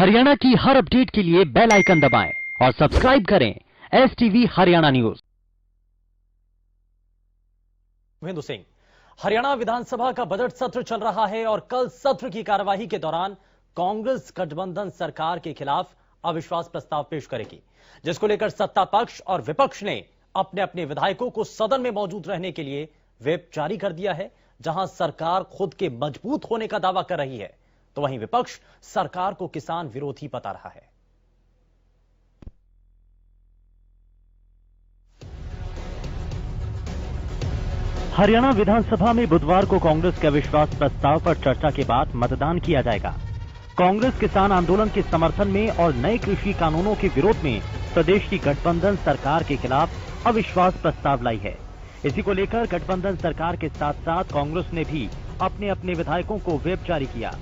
हरियाणा की हर अपडेट के लिए बेल आइकन दबाएं और सब्सक्राइब करें STV हरियाणा न्यूज। हिंदू सिंह, हरियाणा विधानसभा का बजट सत्र चल रहा है और कल सत्र की कार्यवाही के दौरान कांग्रेस गठबंधन सरकार के खिलाफ अविश्वास प्रस्ताव पेश करेगी, जिसको लेकर सत्ता पक्ष और विपक्ष ने अपने अपने विधायकों को सदन में मौजूद रहने के लिए व्हिप जारी कर दिया है। जहां सरकार खुद के मजबूत होने का दावा कर रही है, तो वहीं विपक्ष सरकार को किसान विरोधी बता रहा है। हरियाणा विधानसभा में बुधवार को कांग्रेस के अविश्वास प्रस्ताव पर चर्चा के बाद मतदान किया जाएगा। कांग्रेस किसान आंदोलन के समर्थन में और नए कृषि कानूनों के विरोध में प्रदेश की गठबंधन सरकार के खिलाफ अविश्वास प्रस्ताव लाई है। इसी को लेकर गठबंधन सरकार के साथ साथ कांग्रेस ने भी अपने अपने विधायकों को व्हिप जारी किया।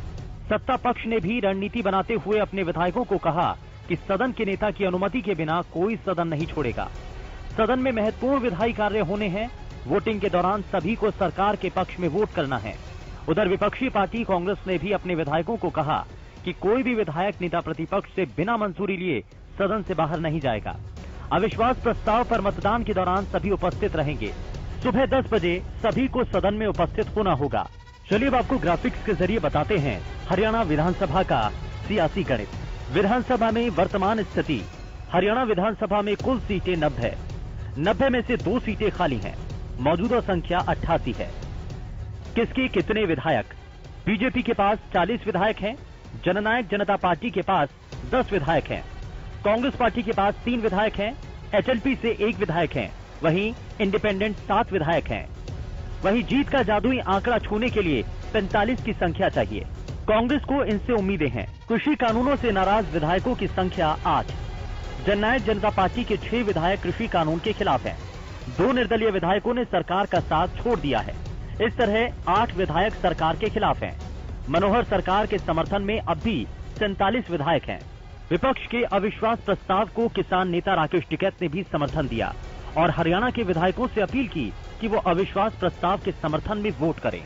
सत्ता पक्ष ने भी रणनीति बनाते हुए अपने विधायकों को कहा कि सदन के नेता की अनुमति के बिना कोई सदन नहीं छोड़ेगा। सदन में महत्वपूर्ण विधायी कार्य होने हैं। वोटिंग के दौरान सभी को सरकार के पक्ष में वोट करना है। उधर विपक्षी पार्टी कांग्रेस ने भी अपने विधायकों को कहा कि कोई भी विधायक नेता प्रतिपक्ष से बिना मंजूरी लिए सदन से बाहर नहीं जाएगा। अविश्वास प्रस्ताव पर मतदान के दौरान सभी उपस्थित रहेंगे। सुबह 10 बजे सभी को सदन में उपस्थित होना होगा। चलिए अब आपको ग्राफिक्स के जरिए बताते हैं हरियाणा विधानसभा का सियासी गणित। विधानसभा में वर्तमान स्थिति। हरियाणा विधानसभा में कुल सीटें 90 है। 90 में से 2 सीटें खाली हैं। मौजूदा संख्या 88 है। किसके कितने विधायक? बीजेपी के पास 40 विधायक हैं। जननायक जनता पार्टी के पास 10 विधायक हैं। कांग्रेस पार्टी के पास 3 विधायक हैं। HLP से 1 विधायक हैं। वहीं इंडिपेंडेंट 7 विधायक हैं। वहीं जीत का जादुई आंकड़ा छूने के लिए 45 की संख्या चाहिए। कांग्रेस को इनसे उम्मीदें हैं। कृषि कानूनों से नाराज विधायकों की संख्या 8। जननायक जनता पार्टी के 6 विधायक कृषि कानून के खिलाफ हैं। 2 निर्दलीय विधायकों ने सरकार का साथ छोड़ दिया है। इस तरह 8 विधायक सरकार के खिलाफ हैं। मनोहर सरकार के समर्थन में अब भी 47 विधायक हैं। विपक्ष के अविश्वास प्रस्ताव को किसान नेता राकेश टिकैत ने भी समर्थन दिया और हरियाणा के विधायकों से अपील की कि वो अविश्वास प्रस्ताव के समर्थन में वोट करें।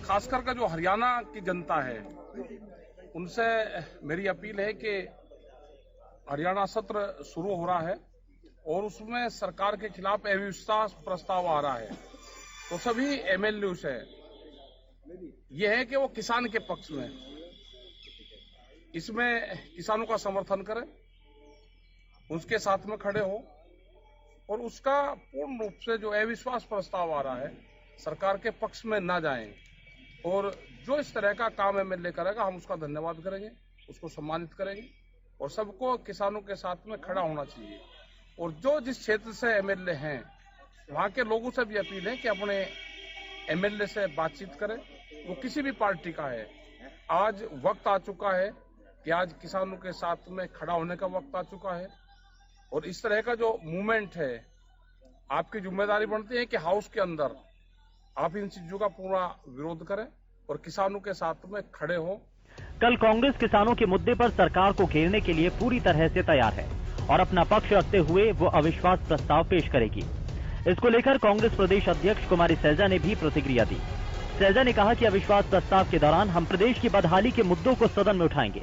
खासकर का जो हरियाणा की जनता है, उनसे मेरी अपील है कि हरियाणा सत्र शुरू हो रहा है और उसमें सरकार के खिलाफ अविश्वास प्रस्ताव आ रहा है, तो सभी MLA से यह है कि वो किसान के पक्ष में इसमें किसानों का समर्थन करें, उसके साथ में खड़े हो और उसका पूर्ण रूप से जो अविश्वास प्रस्ताव आ रहा है सरकार के पक्ष में ना जाएं। और जो इस तरह का काम MLA करेगा हम उसका धन्यवाद करेंगे, उसको सम्मानित करेंगे और सबको किसानों के साथ में खड़ा होना चाहिए। और जो जिस क्षेत्र से MLA हैं वहां के लोगों से भी अपील है कि अपने MLA से बातचीत करें, वो किसी भी पार्टी का है। आज वक्त आ चुका है कि आज किसानों के साथ में खड़ा होने का वक्त आ चुका है और इस तरह का जो मूवमेंट है, आपकी जिम्मेदारी बनती है कि हाउस के अंदर आप इन चीजों का पूरा विरोध करें और किसानों के साथ में खड़े हो। कल कांग्रेस किसानों के मुद्दे पर सरकार को घेरने के लिए पूरी तरह से तैयार है और अपना पक्ष रखते हुए वो अविश्वास प्रस्ताव पेश करेगी। इसको लेकर कांग्रेस प्रदेश अध्यक्ष कुमारी सैलजा ने भी प्रतिक्रिया दी। सैलजा ने कहा कि अविश्वास प्रस्ताव के दौरान हम प्रदेश की बदहाली के मुद्दों को सदन में उठाएंगे।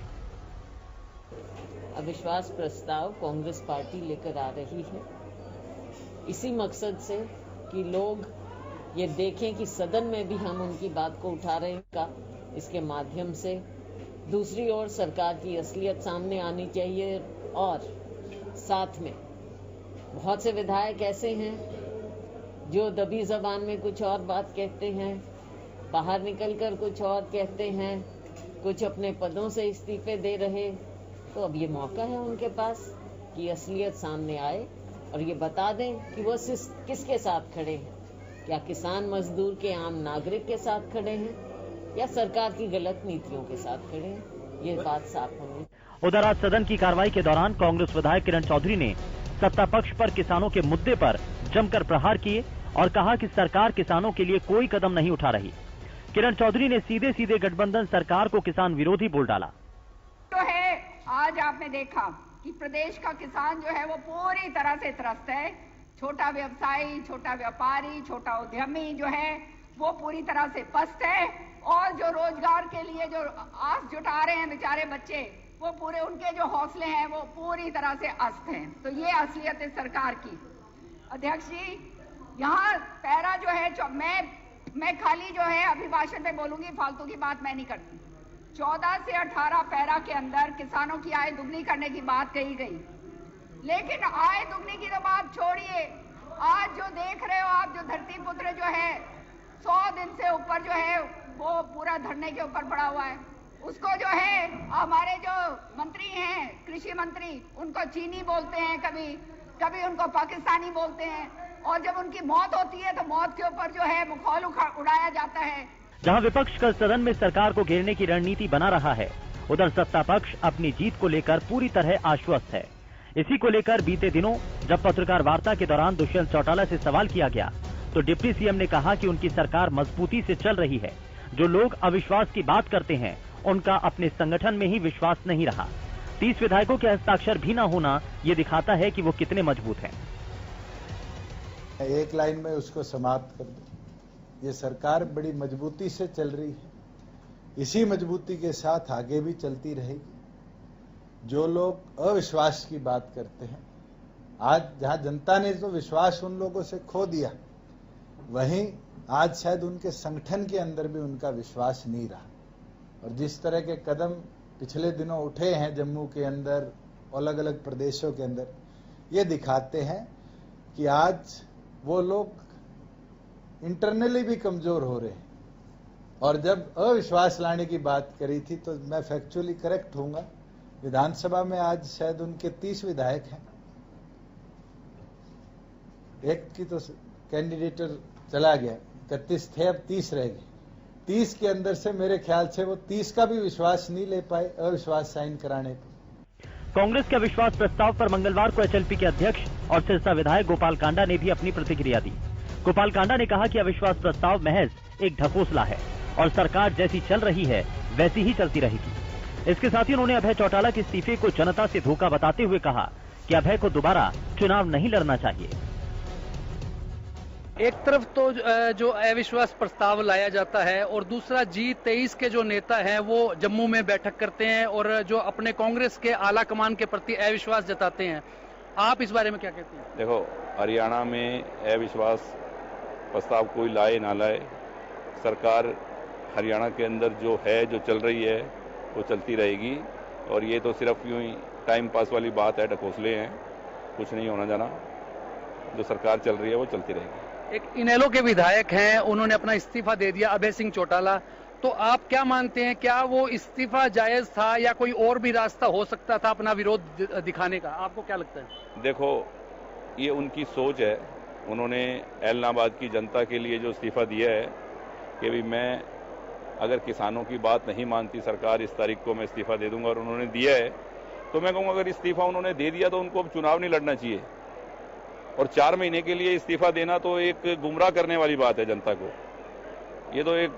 अविश्वास प्रस्ताव कांग्रेस पार्टी लेकर आ रही है इसी मकसद से कि लोग ये देखें कि सदन में भी हम उनकी बात को उठा रहे हैं। इसके माध्यम से दूसरी ओर सरकार की असलियत सामने आनी चाहिए और साथ में बहुत से विधायक ऐसे हैं जो दबी जबान में कुछ और बात कहते हैं, बाहर निकलकर कुछ और कहते हैं, कुछ अपने पदों से इस्तीफे दे रहे। तो अब ये मौका है उनके पास कि असलियत सामने आए और ये बता दें कि वो किसके साथ खड़े हैं। क्या किसान मजदूर के आम नागरिक के साथ खड़े हैं या सरकार की गलत नीतियों के साथ खड़े हैं, ये बात साफ होनी। उधर आज सदन की कार्रवाई के दौरान कांग्रेस विधायक किरण चौधरी ने सत्ता पक्ष पर किसानों के मुद्दे पर जमकर प्रहार किए और कहा कि सरकार किसानों के लिए कोई कदम नहीं उठा रही। किरण चौधरी ने सीधे सीधे गठबंधन सरकार को किसान विरोधी बोल डाला। तो है आज आपने देखा कि प्रदेश का किसान जो है वो पूरी तरह से त्रस्त है। छोटा व्यवसायी, छोटा व्यापारी, छोटा उद्यमी जो है वो पूरी तरह से पस्त है, और जो रोजगार के लिए जो आस जुटा रहे हैं बेचारे बच्चे, वो पूरे उनके जो हौसले हैं वो पूरी तरह से अस्त हैं। तो ये असलियत है सरकार की। अध्यक्ष जी, यहाँ पैरा जो है, मैं खाली जो है अभिभाषण में बोलूंगी, फालतू की बात मैं नहीं करती। 14 से 18 पैरा के अंदर किसानों की आय दुगनी करने की बात कही गई, लेकिन आय दुगनी की तो बात छोड़िए, आज जो देख रहे हो आप, जो धरती पुत्र जो है 100 दिन से ऊपर जो है वो पूरा धरने के ऊपर पड़ा हुआ है, उसको जो है हमारे जो मंत्री हैं, कृषि मंत्री, उनको चीनी बोलते हैं, कभी उनको पाकिस्तानी बोलते हैं, और जब उनकी मौत होती है तो मौत के ऊपर जो है मुखौल उड़ाया जाता है। जहां विपक्ष कल सदन में सरकार को घेरने की रणनीति बना रहा है, उधर सत्ता पक्ष अपनी जीत को लेकर पूरी तरह आश्वस्त है। इसी को लेकर बीते दिनों जब पत्रकार वार्ता के दौरान दुष्यंत चौटाला से सवाल किया गया तो डिप्टी सीएम ने कहा कि उनकी सरकार मजबूती से चल रही है। जो लोग अविश्वास की बात करते हैं उनका अपने संगठन में ही विश्वास नहीं रहा। 30 विधायकों के हस्ताक्षर भी न होना ये दिखाता है कि वो कितने मजबूत हैं। एक लाइन में उसको समाप्त कर दो, ये सरकार बड़ी मजबूती से चल रही है, इसी मजबूती के साथ आगे भी चलती रहेगी। जो लोग अविश्वास की बात करते हैं, आज जहां जनता ने तो विश्वास उन लोगों से खो दिया, वहीं आज शायद उनके संगठन के अंदर भी उनका विश्वास नहीं रहा। और जिस तरह के कदम पिछले दिनों उठे हैं जम्मू के अंदर, अलग अलग प्रदेशों के अंदर, ये दिखाते हैं कि आज वो लोग इंटरनली भी कमजोर हो रहे हैं। और जब अविश्वास लाने की बात करी थी तो मैं फैक्चुअली करेक्ट होऊंगा, विधानसभा में आज शायद उनके 30 विधायक हैं, एक की तो कैंडिडेटर चला गया, 31 थे, अब 30 रह गए। 30 के अंदर से मेरे ख्याल से वो 30 का भी विश्वास नहीं ले पाए अविश्वास साइन कराने पर। कांग्रेस के अविश्वास प्रस्ताव पर मंगलवार को एचएलपी के अध्यक्ष और सिरसा विधायक गोपाल कांडा ने भी अपनी प्रतिक्रिया दी। गोपाल कांडा ने कहा कि अविश्वास प्रस्ताव महज एक ढकोसला है और सरकार जैसी चल रही है वैसी ही चलती रहेगी। इसके साथ ही उन्होंने अभय चौटाला के इस्तीफे को जनता से धोखा बताते हुए कहा कि अभय को दोबारा चुनाव नहीं लड़ना चाहिए। एक तरफ तो जो अविश्वास प्रस्ताव लाया जाता है और दूसरा G23 के जो नेता हैं वो जम्मू में बैठक करते हैं और जो अपने कांग्रेस के आला कमान के प्रति अविश्वास जताते हैं। आप इस बारे में क्या कहते हैं? देखो, हरियाणा में अविश्वास प्रस्ताव कोई लाए ना लाए, सरकार हरियाणा के अंदर जो है, जो चल रही है, वो चलती रहेगी। और ये तो सिर्फ यूं ही टाइम पास वाली बात है, ढकोसले हैं, कुछ नहीं होना जाना। जो सरकार चल रही है वो चलती रहेगी। एक इनेलो के विधायक हैं, उन्होंने अपना इस्तीफा दे दिया, अभय सिंह चौटाला, तो आप क्या मानते हैं, क्या वो इस्तीफा जायज था या कोई और भी रास्ता हो सकता था अपना विरोध दिखाने का? आपको क्या लगता है? देखो, ये उनकी सोच है। उन्होंने ऐलनाबाद की जनता के लिए जो इस्तीफा दिया है कि भी मैं अगर किसानों की बात नहीं मानती सरकार, इस तारीख को मैं इस्तीफा दे दूंगा, और उन्होंने दिया है, तो मैं कहूँगा अगर इस्तीफा उन्होंने दे दिया तो उनको अब चुनाव नहीं लड़ना चाहिए। और 4 महीने के लिए इस्तीफा देना तो एक गुमराह करने वाली बात है जनता को। ये तो एक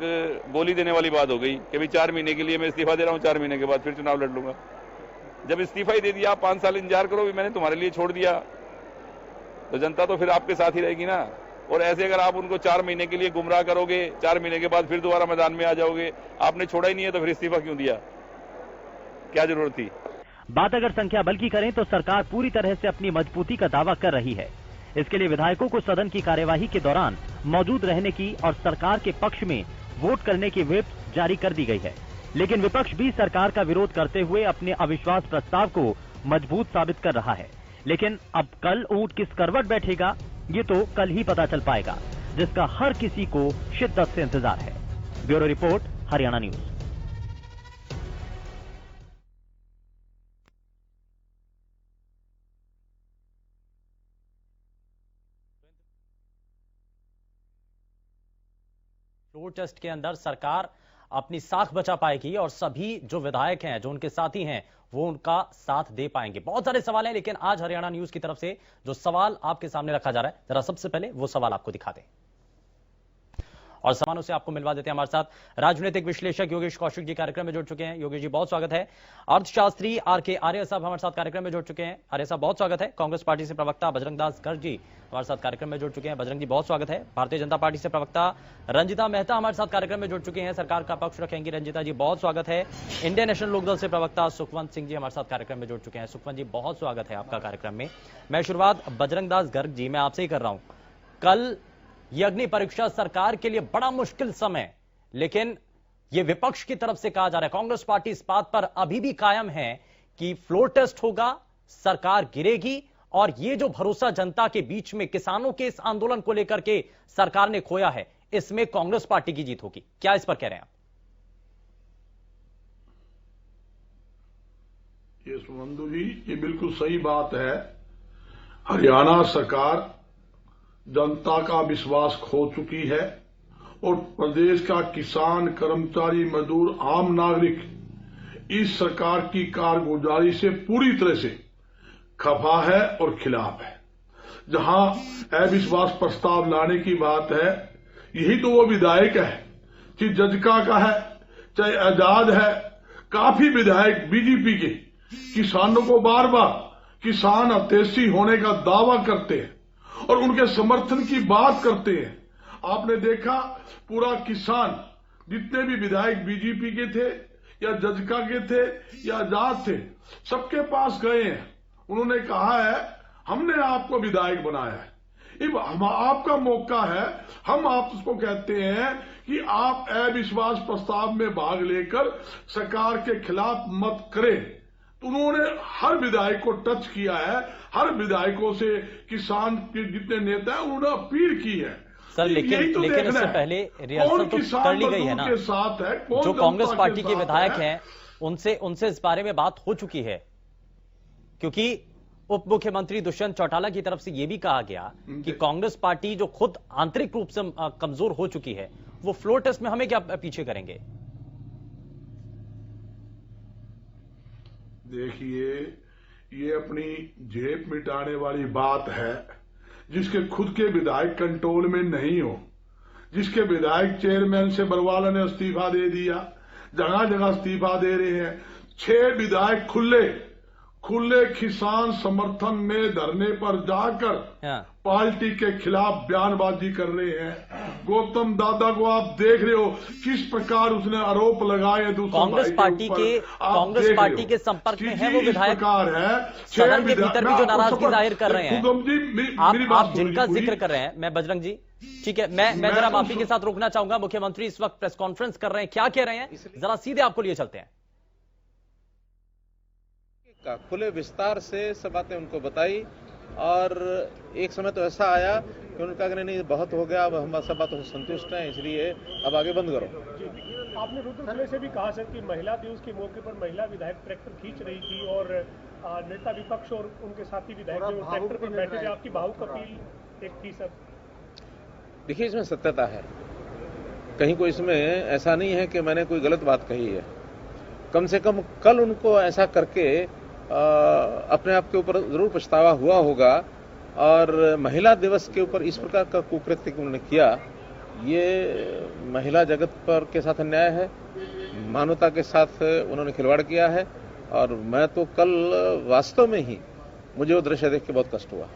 गोली देने वाली बात हो गई कि भाई 4 महीने के लिए मैं इस्तीफा दे रहा हूँ, 4 महीने के बाद फिर चुनाव लड़ लूंगा। जब इस्तीफा ही दे दिया, आप 5 साल इंतजार करो, भी मैंने तुम्हारे लिए छोड़ दिया, तो जनता तो फिर आपके साथ ही रहेगी ना। और ऐसे अगर आप उनको 4 महीने के लिए गुमराह करोगे, 4 महीने के बाद फिर दोबारा मैदान में आ जाओगे, आपने छोड़ा ही नहीं है, तो फिर इस्तीफा क्यों दिया? क्या जरूरत थी? बात अगर संख्या बल की करें तो सरकार पूरी तरह से अपनी मजबूती का दावा कर रही है। इसके लिए विधायकों को सदन की कार्यवाही के दौरान मौजूद रहने की और सरकार के पक्ष में वोट करने की व्हिप जारी कर दी गई है। लेकिन विपक्ष भी सरकार का विरोध करते हुए अपने अविश्वास प्रस्ताव को मजबूत साबित कर रहा है। लेकिन अब कल ऊंट किस करवट बैठेगा, ये तो कल ही पता चल पाएगा, जिसका हर किसी को शिद्दत से इंतजार है। Bureau report, Haryana news. Floor test के अंदर सरकार अपनी साख बचा पाएगी और सभी जो विधायक हैं, जो उनके साथी हैं, वो उनका साथ दे पाएंगे। बहुत सारे सवाल हैं, लेकिन आज हरियाणा न्यूज की तरफ से जो सवाल आपके सामने रखा जा रहा है, जरा सबसे पहले वो सवाल आपको दिखा दें। और समानों से आपको मिलवा देते हैं। हमारे साथ राजनीतिक विश्लेषक योगेश कौशिक जी कार्यक्रम में जुड़ चुके हैं। योगेश जी बहुत स्वागत है। अर्थशास्त्री आर.के. आर्य साहब हमारे साथ कार्यक्रम में जुड़ चुके हैं। आर्य साहब बहुत स्वागत है। कांग्रेस पार्टी से प्रवक्ता बजरंग दास गर्ग जी हमारे साथ कार्यक्रम में जुड़ चुके हैं। बजरंग जी बहुत स्वागत है। भारतीय जनता पार्टी से प्रवक्ता रंजिता मेहता हमारे साथ कार्यक्रम में जुड़ चुके हैं, सरकार का पक्ष रखेंगी। रंजिता जी बहुत स्वागत है। इंडियन नेशनल लोकदल से प्रवक्ता सुखवंत सिंह जी हमारे साथ कार्यक्रम में जुड़ चुके हैं। सुखवंत जी बहुत स्वागत है आपका कार्यक्रम में। मैं शुरुआत बजरंग दास गर्ग जी मैं आपसे ही कर रहा हूं। कल ये अग्नि परीक्षा सरकार के लिए बड़ा मुश्किल समय, लेकिन ये विपक्ष की तरफ से कहा जा रहा है, कांग्रेस पार्टी इस बात पर अभी भी कायम है कि फ्लोर टेस्ट होगा, सरकार गिरेगी और ये जो भरोसा जनता के बीच में किसानों के इस आंदोलन को लेकर के सरकार ने खोया है, इसमें कांग्रेस पार्टी की जीत होगी। क्या इस पर कह रहे हैं आप? ये सुमंदु जी, ये बिल्कुल सही बात है। हरियाणा सरकार जनता का विश्वास खो चुकी है और प्रदेश का किसान, कर्मचारी, मजदूर, आम नागरिक इस सरकार की कारगुजारी से पूरी तरह से खफा है और खिलाफ है। जहां अविश्वास प्रस्ताव लाने की बात है, यही तो वो विधायक है, चाहे जजका का है चाहे आजाद है, काफी विधायक बीजेपी के किसानों को बार बार किसान हितैषी होने का दावा करते हैं और उनके समर्थन की बात करते हैं। आपने देखा पूरा किसान, जितने भी विधायक बीजेपी के थे या जजका के थे या आजाद थे, सबके पास गए हैं। उन्होंने कहा है हमने आपको विधायक बनाया है, अब आपका मौका है, हम आप उसको कहते हैं कि आप अविश्वास प्रस्ताव में भाग लेकर सरकार के खिलाफ मत करें। तो उन्होंने हर विधायक को टच किया है, हर विधायकों से किसान के जितने नेता हैं उन्होंने अपील की है। सर लेकिन तो इससे पहले रिहर्सल तो कर ली गई है ना, साथ है, जो कांग्रेस पार्टी के विधायक हैं उनसे इस बारे में बात हो चुकी है, क्योंकि उप मुख्यमंत्री दुष्यंत चौटाला की तरफ से यह भी कहा गया कि कांग्रेस पार्टी जो खुद आंतरिक रूप से कमजोर हो चुकी है, वो फ्लोर टेस्ट में हमें क्या पीछे करेंगे। देखिए, ये अपनी जेब मिटाने वाली बात है। जिसके खुद के विधायक कंट्रोल में नहीं हो, जिसके विधायक चेयरमैन से बरवाला ने इस्तीफा दे दिया, जगह जगह इस्तीफा दे रहे हैं। 6 विधायक खुले किसान समर्थन में धरने पर जाकर पार्टी के खिलाफ बयानबाजी कर रहे हैं। गौतम दादा को आप देख रहे हो किस प्रकार उसने आरोप लगाए दूसरे कांग्रेस पार्टी के संपर्क में है वो विधायक है, सदन के भीतर भी जो नाराजगी जाहिर कर रहे हैं। आप जिनका जिक्र कर रहे हैं, मैं बजरंग जी ठीक है, मैं जरा माफी के साथ रोकना चाहूंगा। मुख्यमंत्री इस वक्त प्रेस कॉन्फ्रेंस कर रहे हैं, क्या कह रहे हैं जरा सीधे आपको लिए चलते हैं। खुले विस्तार से सब बातें उनको बताई और एक समय तो ऐसा आया कि उन्होंने कहा नहीं बहुत हो गया, अब हम सब बातों से संतुष्ट हैं, इसलिए अब आगे बंद करो। आपने रुद्रपुर से भी कहा सर कि महिला दिवस के मौके पर महिला विधायक ट्रैक्टर खींच रही थी और नेता विपक्ष और उनके साथी विधायक जो ट्रैक्टर पर बैठे थे, आपकी भावुक अपील एक थी सर। देखिए, इसमें सत्यता है, कहीं कोई इसमें ऐसा नहीं है कि मैंने कोई गलत बात कही है। कम से कम कल उनको ऐसा करके अपने आप के ऊपर जरूर पछतावा हुआ होगा और महिला दिवस के ऊपर इस प्रकार का कुकृत्य उन्होंने किया, ये महिला जगत पर के साथ अन्याय है, मानवता के साथ उन्होंने खिलवाड़ किया है। और मैं तो कल वास्तव में ही मुझे वो दृश्य देख के बहुत कष्ट हुआ।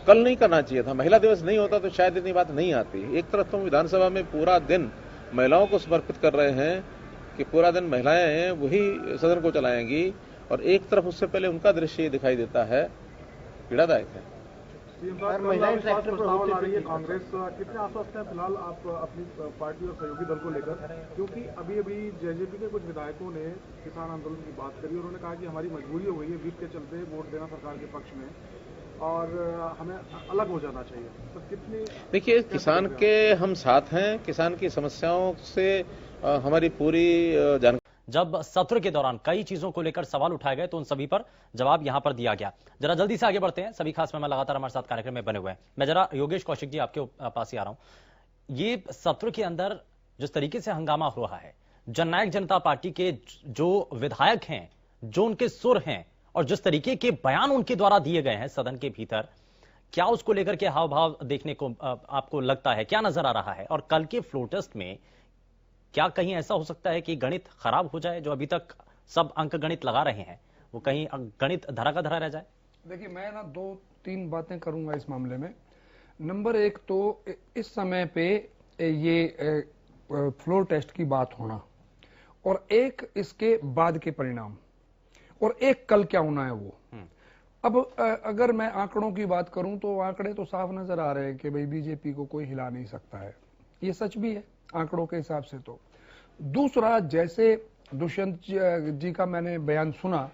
कल नहीं करना चाहिए था, महिला दिवस नहीं होता तो शायद इतनी बात नहीं आती। एक तरफ तो विधानसभा में पूरा दिन महिलाओं को समर्पित कर रहे हैं कि पूरा दिन महिलाएं वही सदन को चलाएंगी, और एक तरफ उससे पहले उनका दृश्य दिखाई देता है, पीड़ादायक है। महिलाएं ट्रैक्टर पर ला रही है कांग्रेस, कितने आश्वस्त हैं फिलहाल आप अपनी पार्टी और सहयोगी दल को लेकर? क्योंकि अभी जेजेपी के कुछ विधायकों ने किसान आंदोलन की बात करी, उन्होंने कहा कि हमारी मजबूरी हो गई है बीच के चलते वोट देना सरकार के पक्ष में और हमें अलग हो जाना चाहिए। तो कितनी देखिए, किसान के हम साथ हैं, किसान की समस्याओं से हमारी पूरी जानकारी। जब सत्र के दौरान कई चीजों को लेकर सवाल उठाए गए तो उन सभी पर जवाब यहां पर दिया गया। जरा जल्दी से आगे बढ़ते हैं, सभी खास मेहमान लगातार हमारे साथ कार्यक्रम में बने हुए हैं। मैं जरा योगेश कौशिक जी आपके पास ही आ रहा हूं। ये सत्र के अंदर जिस तरीके से हंगामा हो रहा है, जननायक जनता पार्टी के जो विधायक हैं, जो उनके सुर हैं और जिस तरीके के बयान उनके द्वारा दिए गए हैं सदन के भीतर, क्या उसको लेकर के हाव भाव देखने को आपको लगता है, क्या नजर आ रहा है? और कल के फ्लोर टेस्ट में क्या कहीं ऐसा हो सकता है कि गणित खराब हो जाए? जो अभी तक सब अंक गणित लगा रहे हैं वो कहीं गणित धरा का धरा रह जाए? देखिए, मैं ना 2-3 बातें करूंगा इस मामले में। नंबर एक तो इस समय पे ये फ्लोर टेस्ट की बात होना, और एक इसके बाद के परिणाम, और एक कल क्या होना है वो। अब अगर मैं आंकड़ों की बात करूं तो आंकड़े तो साफ नजर आ रहे हैं कि भाई बीजेपी को कोई हिला नहीं सकता है। ये सच भी है आंकड़ों के हिसाब से। तो दूसरा, जैसे दुष्यंत जी का मैंने बयान सुना,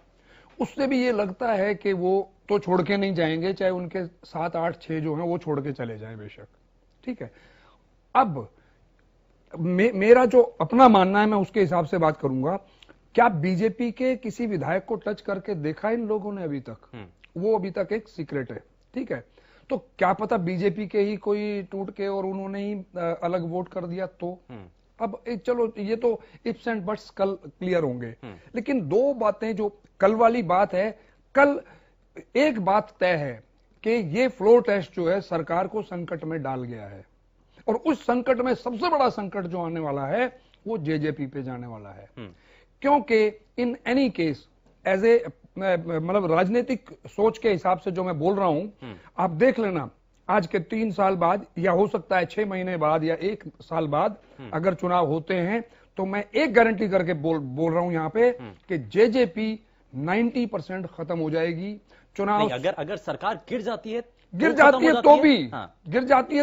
उससे भी ये लगता है कि वो तो छोड़ के नहीं जाएंगे, चाहे उनके 7, 8, 6 जो हैं वो छोड़ के चले जाएं बेशक, ठीक है। अब मेरा जो अपना मानना है मैं उसके हिसाब से बात करूंगा। क्या बीजेपी के किसी विधायक को टच करके देखा इन लोगों ने अभी तक? वो अभी तक एक सीक्रेट है, ठीक है। तो क्या पता बीजेपी के ही कोई टूट के और उन्होंने ही अलग वोट कर दिया तो। अब चलो, ये तो इफ्स एंड बट्स कल क्लियर होंगे। लेकिन 2 बातें, जो कल वाली बात है, कल एक बात तय है कि ये फ्लोर टेस्ट जो है सरकार को संकट में डाल गया है, और उस संकट में सबसे बड़ा संकट जो आने वाला है वो जेजेपी पे जाने वाला है। क्योंकि in any case as a मतलब राजनीतिक सोच के हिसाब से जो मैं बोल रहा हूं, आप देख लेना आज के 3 साल बाद, या हो सकता है 6 महीने बाद या 1 साल बाद अगर चुनाव होते हैं, तो मैं एक गारंटी करके बोल रहा हूं यहां पे कि जेजेपी 90% खत्म हो जाएगी। चुनाव अगर सरकार गिर जाती है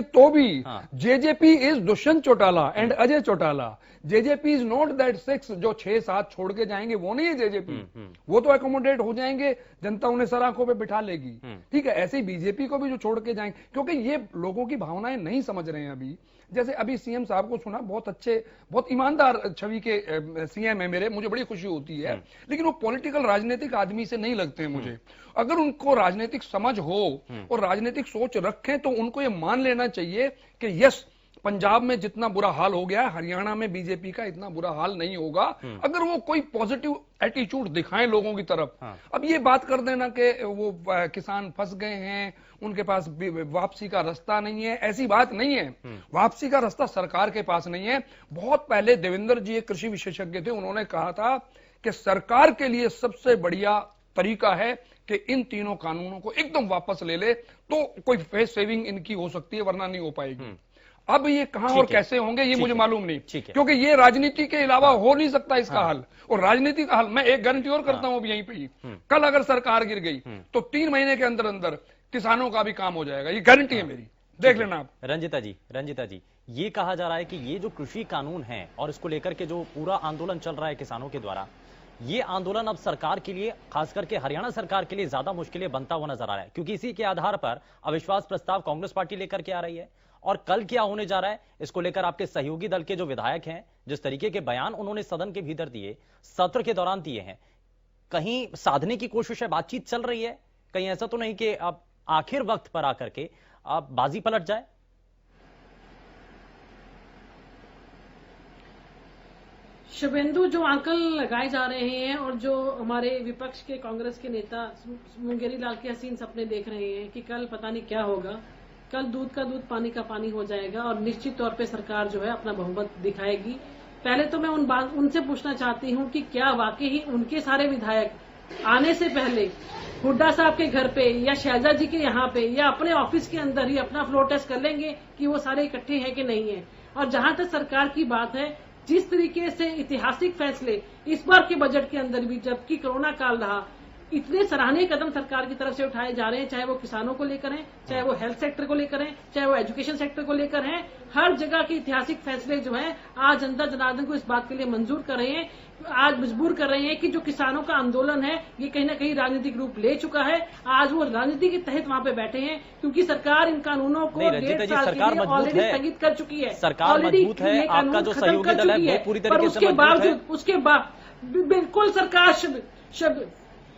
तो भी JJP is Dushyant Chautala and Ajay Chautala. JJP is not that 6 जो 6-7 छोड़ के जाएंगे, वो नहीं है जेजेपी। वो तो एकोमोडेट हो जाएंगे, जनता उन्हें सर आंखों पे बिठा लेगी, ठीक है। ऐसे ही बीजेपी को भी जो छोड़ के जाएंगे, क्योंकि ये लोगों की भावनाएं नहीं समझ रहे हैं अभी। जैसे अभी सीएम साहब को सुना, बहुत अच्छे, बहुत ईमानदार छवि के सीएम है मेरे, मुझे बड़ी खुशी होती है। लेकिन वो पॉलिटिकल राजनीतिक आदमी से नहीं लगते हैं मुझे। अगर उनको राजनीतिक समझ हो और राजनीतिक सोच रखें तो उनको ये मान लेना चाहिए कि यस, पंजाब में जितना बुरा हाल हो गया, हरियाणा में बीजेपी का इतना बुरा हाल नहीं होगा अगर वो कोई पॉजिटिव एटीट्यूड दिखाएं लोगों की तरफ। अब ये बात कर देना कि वो किसान फंस गए हैं, उनके पास वापसी का रास्ता नहीं है, ऐसी बात नहीं है। वापसी का रास्ता सरकार के पास नहीं है। बहुत पहले देवेंद्र जी एक कृषि विशेषज्ञ थे, उन्होंने कहा था कि सरकार के लिए सबसे बढ़िया तरीका है कि इन तीनों कानूनों को एकदम वापस ले ले, तो कोई फेस सेविंग इनकी हो सकती है, वरना नहीं हो पाएगी। अब ये कहां और कैसे होंगे ये मुझे मालूम नहीं, क्योंकि ये राजनीति के अलावा हो नहीं सकता इसका हल। और राजनीति का हल मैं एक गारंटी और करता हूं अब यहीं पे ही, कल अगर सरकार गिर गई तो 3 महीने के अंदर अंदर किसानों का भी काम हो जाएगा, ये गारंटी है मेरी, देख लेना आप। रंजिता जी, ये कहा जा रहा है कि ये जो कृषि कानून है और इसको लेकर के जो पूरा आंदोलन चल रहा है किसानों के द्वारा, ये आंदोलन अब सरकार के लिए, खास करके हरियाणा सरकार के लिए ज्यादा मुश्किलें बनता हुआ नजर आ रहा है, क्योंकि इसी के आधार पर अविश्वास प्रस्ताव कांग्रेस पार्टी लेकर के आ रही है। और कल क्या होने जा रहा है इसको लेकर आपके सहयोगी दल के जो विधायक हैं, जिस तरीके के बयान उन्होंने सदन के भीतर दिए, सत्र के दौरान दिए हैं, कहीं साधने की कोशिश है, बातचीत चल रही है? कहीं ऐसा तो नहीं कि अब आखिर वक्त पर आकर के अब बाजी पलट जाए? शुभेंदु, जो आंकल लगाए जा रहे हैं और जो हमारे विपक्ष के कांग्रेस के नेता मुंगेरी लाल के हसीन सपने देख रहे हैं कि कल पता नहीं क्या होगा, कल दूध का दूध पानी का पानी हो जाएगा और निश्चित तौर पे सरकार जो है अपना बहुमत दिखाएगी। पहले तो मैं उनसे पूछना चाहती हूं कि क्या वाकई ही उनके सारे विधायक आने से पहले हुड्डा साहब के घर पे या शैलजा जी के यहाँ पे या अपने ऑफिस के अंदर ही अपना फ्लोर टेस्ट कर लेंगे कि वो सारे इकट्ठे हैं कि नहीं है? और जहां तक सरकार की बात है, जिस तरीके से ऐतिहासिक फैसले इस बार के बजट के अंदर भी, जबकि कोरोना काल रहा, इतने सराहनीय कदम सरकार की तरफ से उठाए जा रहे हैं, चाहे वो किसानों को लेकर हैं, चाहे वो हेल्थ सेक्टर को लेकर हैं, चाहे वो एजुकेशन सेक्टर को लेकर हैं, हर जगह के ऐतिहासिक फैसले जो हैं आज जनता जनार्दन को इस बात के लिए मंजूर कर रहे हैं, आज मजबूर कर रहे हैं कि जो किसानों का आंदोलन है ये कहीं ना कहीं राजनीतिक रूप ले चुका है। आज वो राजनीति के तहत वहां पे बैठे हैं, क्योंकि सरकार इन कानूनों को 1.5 साल के लिए ऑलरेडी स्थगित कर चुकी है। सरकार मजबूत है, आपका जो सहयोगी दल है वो पूरी तरीके से उसके बाद बिल्कुल सरकार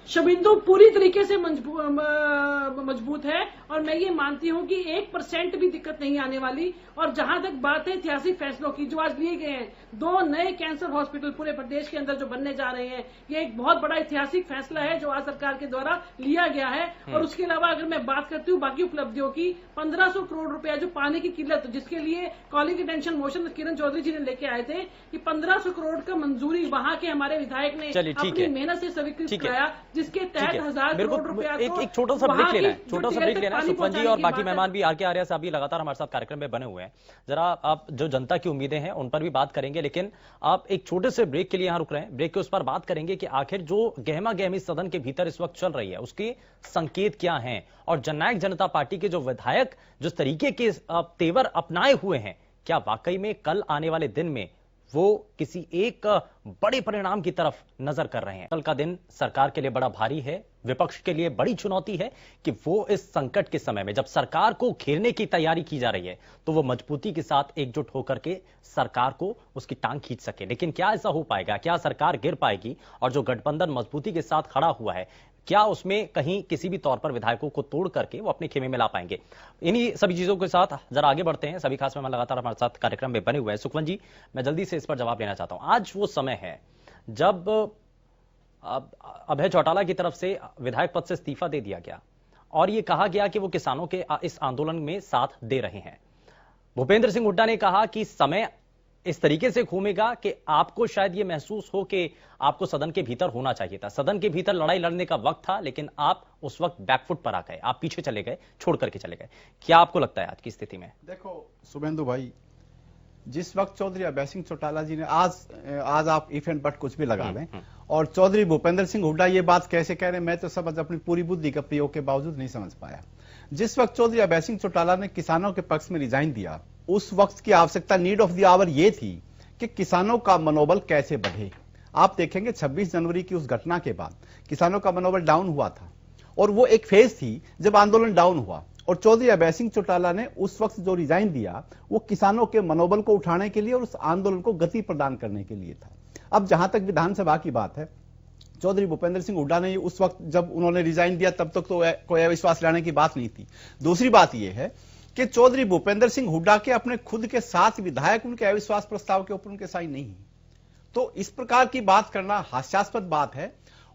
शुभेंदु पूरी तरीके से मजबूत है और मैं ये मानती हूँ कि 1% भी दिक्कत नहीं आने वाली। और जहां तक बात है ऐतिहासिक फैसलों की जो आज लिए गए हैं, 2 नए कैंसर हॉस्पिटल पूरे प्रदेश के अंदर जो बनने जा रहे हैं, ये एक बहुत बड़ा ऐतिहासिक फैसला है जो आज सरकार के द्वारा लिया गया है। और उसके अलावा अगर मैं बात करती हूँ बाकी उपलब्धियों की, 1500 करोड़ रुपया जो पानी की किल्लत, जिसके लिए calling attention motion Kiran Chaudhary जी ने लेके आए थे कि 1500 करोड़ का मंजूरी वहां के हमारे विधायक ने अपनी मेहनत से स्वीकृत कराया, जिसके तहत 1000 करोड़ रुपया। एक छोटा सा ब्रेक लेना है, छोटा सा ब्रेक लेना है। सुखवंत जी और बाकी मेहमान भी आर.के. आर्या साहब भी लगातार हमारे साथ कार्यक्रम में बने हुए हैं। जरा आप जो जनता की उम्मीदें हैं उन पर भी बात करेंगे, लेकिन आप एक छोटे से ब्रेक के लिए यहां रुक रहे हैं। ब्रेक के उस पर बात करेंगे कि आखिर जो गहमा गहमी सदन के भीतर इस वक्त चल रही है उसके संकेत क्या हैं, और जननायक जनता पार्टी के जो विधायक जिस तरीके के तेवर अपनाए हुए हैं, क्या वाकई में कल आने वाले दिन में वो किसी एक बड़े परिणाम की तरफ नजर कर रहे हैं। कल का दिन सरकार के लिए बड़ा भारी है, विपक्ष के लिए बड़ी चुनौती है कि वो इस संकट के समय में जब सरकार को घेरने की तैयारी की जा रही है तो वो मजबूती के साथ एकजुट होकर के सरकार को उसकी टांग खींच सके। लेकिन क्या ऐसा हो पाएगा? क्या सरकार गिर पाएगी? और जो गठबंधन मजबूती के साथ खड़ा हुआ है, क्या उसमें कहीं किसी भी तौर पर विधायकों को तोड़ करके वो अपने खेमे में ला पाएंगे? इन्हीं सभी चीजों के साथ जरा आगे बढ़ते हैं। सभी खास मेहमान लगातार हमारे साथ कार्यक्रम में बने हुए हैं। सुखवंत जी, मैं जल्दी से इस पर जवाब लेना चाहता हूं। आज वो समय है जब अभय चौटाला की तरफ से विधायक पद से इस्तीफा दे दिया गया और ये कहा गया कि वो किसानों के इस आंदोलन में साथ दे रहे हैं। भूपेंद्र सिंह हुड्डा ने कहा कि समय इस तरीके से घूमेगा कि आपको शायद ये महसूस हो कि आपको सदन के भीतर होना चाहिए था, सदन के भीतर लड़ाई लड़ने का वक्त था, लेकिन आप उस वक्त बैकफुट पर आ गए, आप पीछे चले गए, छोड़ करके चले गए। क्या आपको लगता है आज की स्थिति में? देखो शुभेंदु भाई, जिस वक्त चौधरी अभय सिंह चौटाला जी ने आज आप इफ एंड बट कुछ भी लगा लें, और चौधरी भूपेंद्र सिंह हुड्डा ये बात कैसे कह रहे हैं, मैं तो समझ अपनी पूरी बुद्धि का प्रयोग के बावजूद नहीं समझ पाया। जिस वक्त चौधरी अभय सिंह चौटाला ने किसानों के पक्ष में रिजाइन दिया, उस वक्त की आवश्यकता, नीड ऑफ द आवर ये थी कि किसानों का मनोबल कैसे बढ़े। आप देखेंगे 26 जनवरी की उस घटना के बाद किसानों का मनोबल डाउन हुआ था, और वो एक फेज थी जब आंदोलन डाउन हुआ, और चौधरी अभय सिंह चौटाला ने उस वक्त जो रिजाइन दिया वो किसानों के मनोबल को उठाने के लिए और उस आंदोलन को गति प्रदान करने के लिए था। अब जहां तक विधानसभा की बात है, चौधरी भूपेंद्र सिंह हुड्डा ने उस वक्त जब उन्होंने रिजाइन दिया तब तक तो कोई अविश्वास लाने की बात नहीं थी। दूसरी बात यह है कि चौधरी भूपेंद्र सिंह हुड्डा के अपने खुद के 7 विधायक उनके अविश्वास प्रस्ताव के ऊपर उनके साइन नहीं है, तो इस प्रकार की बात करना हास्यास्पद बात है।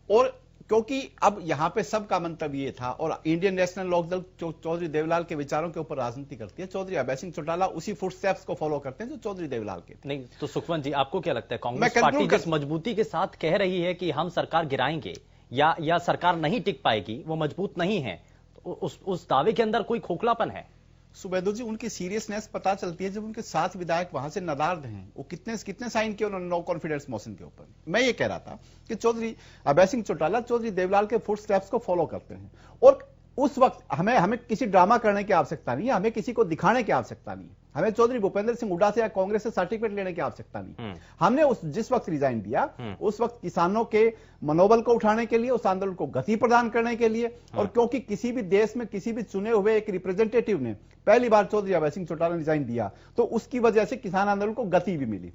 और क्योंकि अब यहां पे सबका मंतव्य ये था, और इंडियन नेशनल लोकदल चौधरी देवलाल के विचारों के ऊपर राजनीति करती है, चौधरी अभय सिंह चौटाला उसी फुटस्टेप्स को फॉलो करते हैं जो चौधरी देवलाल के। नहीं तो सुखवंत जी, आपको क्या लगता है, कांग्रेस पार्टी जिस मजबूती के साथ कह रही है कि हम सरकार गिराएंगे या सरकार नहीं टिक पाएगी, वो मजबूत नहीं है, तो उस दावे के अंदर कोई खोखलापन है? सुबेदु जी, उनकी सीरियसनेस पता चलती है जब उनके 7 विधायक वहां से नाराज हैं। वो कितने साइन किए उन्होंने नो कॉन्फिडेंस मोशन के ऊपर। मैं ये कह रहा था कि चौधरी अभय सिंह चौटाला चौधरी देवलाल के फुटस्टेप्स को फॉलो करते हैं, और उस वक्त हमें किसी ड्रामा करने की आवश्यकता नहीं है, हमें किसी को दिखाने की आवश्यकता नहीं है, हमें चौधरी भूपेंद्र सिंह हुड्डा से या कांग्रेस से सर्टिफिकेट लेने की आवश्यकता नहीं। हमने जिस वक्त रिजाइन दिया उस वक्त किसानों के मनोबल को उठाने के लिए, उस आंदोलन को गति प्रदान करने के लिए, और क्योंकि किसी भी देश में किसी भी चुने हुए एक रिप्रेजेंटेटिव ने पहली बार चौधरी अभय सिंह चौटाला ने रिजाइन दिया, तो उसकी वजह से किसान आंदोलन को गति भी मिली।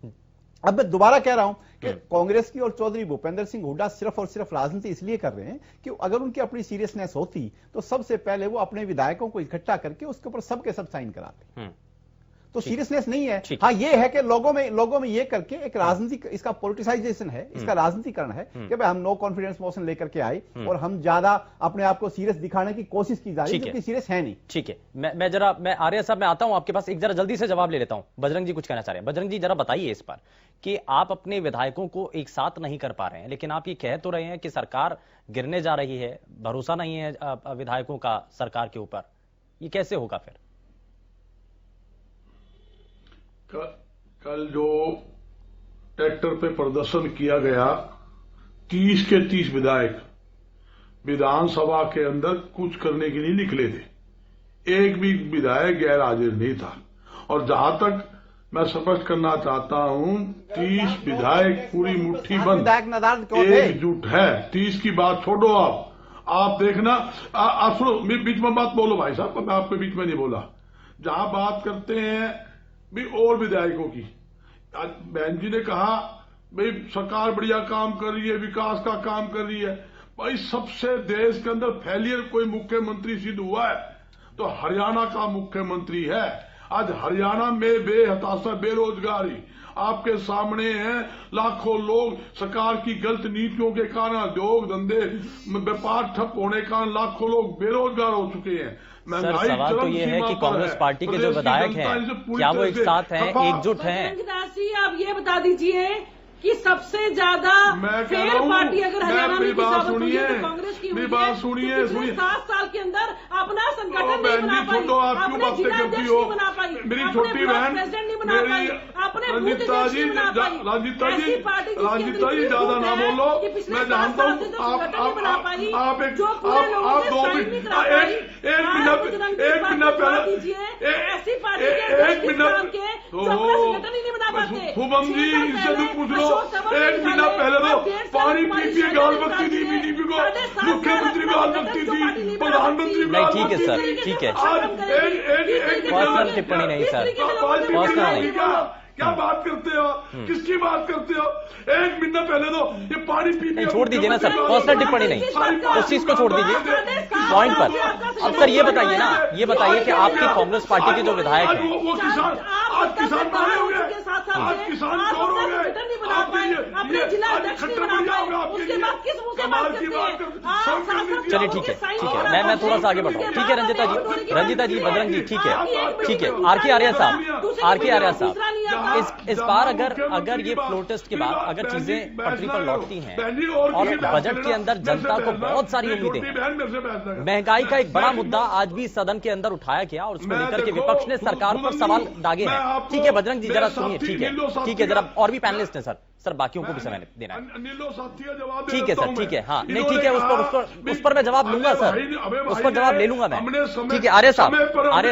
अब मैं दोबारा कह रहा हूं कि कांग्रेस की और चौधरी भूपेंद्र सिंह हुड्डा सिर्फ और सिर्फ राजनीति इसलिए कर रहे हैं कि अगर उनकी अपनी सीरियसनेस होती तो सबसे पहले वो अपने विधायकों को इकट्ठा करके उसके ऊपर सबके सब साइन कराते। तो सीरियसनेस नहीं है। हाँ, ये है कि लोगों में ये करके एक राजनीति, इसका पॉलिटिसाइजेशन है, इसका राजनीतिकरण है कि भाई हम नो कॉन्फिडेंस मोशन लेकर के आए और हम ज्यादा अपने आप को सीरियस दिखाने की कोशिश की जा रही है, जबकि सीरियस है नहीं। ठीक है, मैं आर्या साहब मैं आता हूं आपके पास, एक जरा जल्दी से जवाब ले लेता हूं। बजरंग जी कुछ कहना चाह रहे हैं। बजरंग जी जरा बताइए इस पर कि आप अपने विधायकों को एक साथ नहीं कर पा रहे हैं, लेकिन आप ये कह तो रहे हैं कि सरकार गिरने जा रही है, भरोसा नहीं है विधायकों का सरकार के ऊपर, ये कैसे होगा फिर? कल जो ट्रैक्टर पे प्रदर्शन किया गया, 30 के 30 विधायक विधानसभा के अंदर कुछ करने के लिए निकले थे, एक भी विधायक गैर हाजिर नहीं था। और जहां तक मैं स्पष्ट करना चाहता हूं, 30 विधायक पूरी मुट्ठी बंद एकजुट है। 30 की बात छोड़ो, आप देखना, आप सुनो, बीच में बात बोलो भाई साहब, मैं आपके बीच में नहीं बोला। जहां बात करते हैं भी और विधायकों की, बहन जी ने कहा भाई सरकार बढ़िया काम कर रही है, विकास का काम कर रही है। भाई सबसे देश के अंदर फेलियर कोई मुख्यमंत्री सिद्ध हुआ है तो हरियाणा का मुख्यमंत्री है। आज हरियाणा में बेहताशा बेरोजगारी आपके सामने है। लाखों लोग सरकार की गलत नीतियों के कारण, उद्योग धंधे व्यापार ठप होने के कारण लाखों लोग बेरोजगार हो चुके हैं। सर, सवाल तो ये है कि कांग्रेस पार्टी के जो विधायक हैं, क्या वो एक साथ हैं, एकजुट हैं? आप ये बता दीजिए कि सबसे ज्यादा फेल पार्टी अगर हरियाणा में साबित हुई है तो कांग्रेस की हुई है। पिछले 7 साल के अंदर अपना संगठन नहीं बना पाई, अपने जिला अध्यक्ष नहीं बना पाई, मेरी छोटी बहन प्रेसिडेंट नहीं बना पाई, अपने बूथ अध्यक्ष नहीं बना पाई। ऐसी पार्टी रंजीता जी ज्यादा ना बोलो, मैं जानता हूँ आप एक 1 मिनट शुभम जी इनसे तो पूछ लो। 1 महीना पहले तो पानी पी गाल बकती थी बीजेपी को, मुख्यमंत्री गाल बकती थी, प्रधानमंत्री नहीं। ठीक है सर, ठीक है, पर्सनल टिप्पणी नहीं सर, पर्सनल नहीं। क्या बात करते हो, किसकी बात करते हो? 1 महीना पहले तो ये पानी पी छोड़ दीजिए ना सर, पर्सनल टिप्पणी नहीं, उस चीज को छोड़ दीजिए पॉइंट पर। अब सर ये बताइए ना, ये बताइए कि आपकी कांग्रेस पार्टी के जो विधायक हैं, वो किसान आज किसान मारे हो गए, आज किसान चोर हो गए, चलिए ठीक है, मैं थोड़ा सा आगे बढ़ रहा हूँ। ठीक है रंजीता जी, बजरंग जी, ठीक है। आर.के. आर्या साहब, इस बार अगर ये फ्लोर टेस्ट के बाद अगर चीजें पटरी पर लौटती हैं और बजट के अंदर जनता को बहुत सारी उम्मीदें हैं, महंगाई का एक बड़ा मुद्दा आज भी सदन के अंदर उठाया गया और उसको लेकर के विपक्ष ने सरकार पर सवाल दागे हैं। ठीक है बजरंग जी जरा सुनिए, ठीक है जरा, और भी पैनलिस्ट हैं सर बाकियों को भी समय देना है। ठीक है सर, ठीक है, हाँ नहीं ठीक है, उस पर मैं जवाब लूंगा सर, उस पर जवाब ले लूंगा मैं। ठीक है आर्य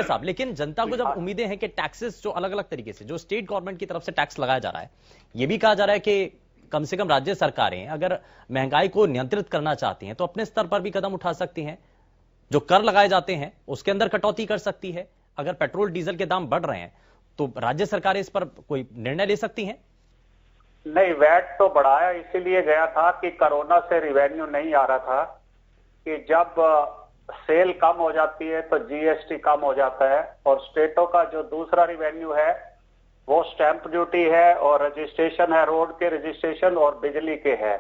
साहब, लेकिन जनता को जब उम्मीदें हैं कि टैक्सेस जो अलग अलग तरीके से जो स्टेट गवर्नमेंट की तरफ से टैक्स लगाया जा रहा है, ये भी कहा जा रहा है कि कम से कम राज्य सरकारें अगर महंगाई को नियंत्रित करना चाहती हैं तो अपने स्तर पर भी कदम उठा सकती हैं, जो कर लगाए जाते हैं उसके अंदर कटौती कर सकती है। अगर पेट्रोल डीजल के दाम बढ़ रहे हैं तो राज्य सरकारें इस पर कोई निर्णय ले सकती हैं। नहीं, वैट तो बढ़ाया इसीलिए गया था कि कोरोना से रिवेन्यू नहीं आ रहा था, कि जब सेल कम हो जाती है तो जीएसटी कम हो जाता है, और स्टेटों का जो दूसरा रिवेन्यू है वो स्टैंप ड्यूटी है और रजिस्ट्रेशन है, रोड के रजिस्ट्रेशन और बिजली के है।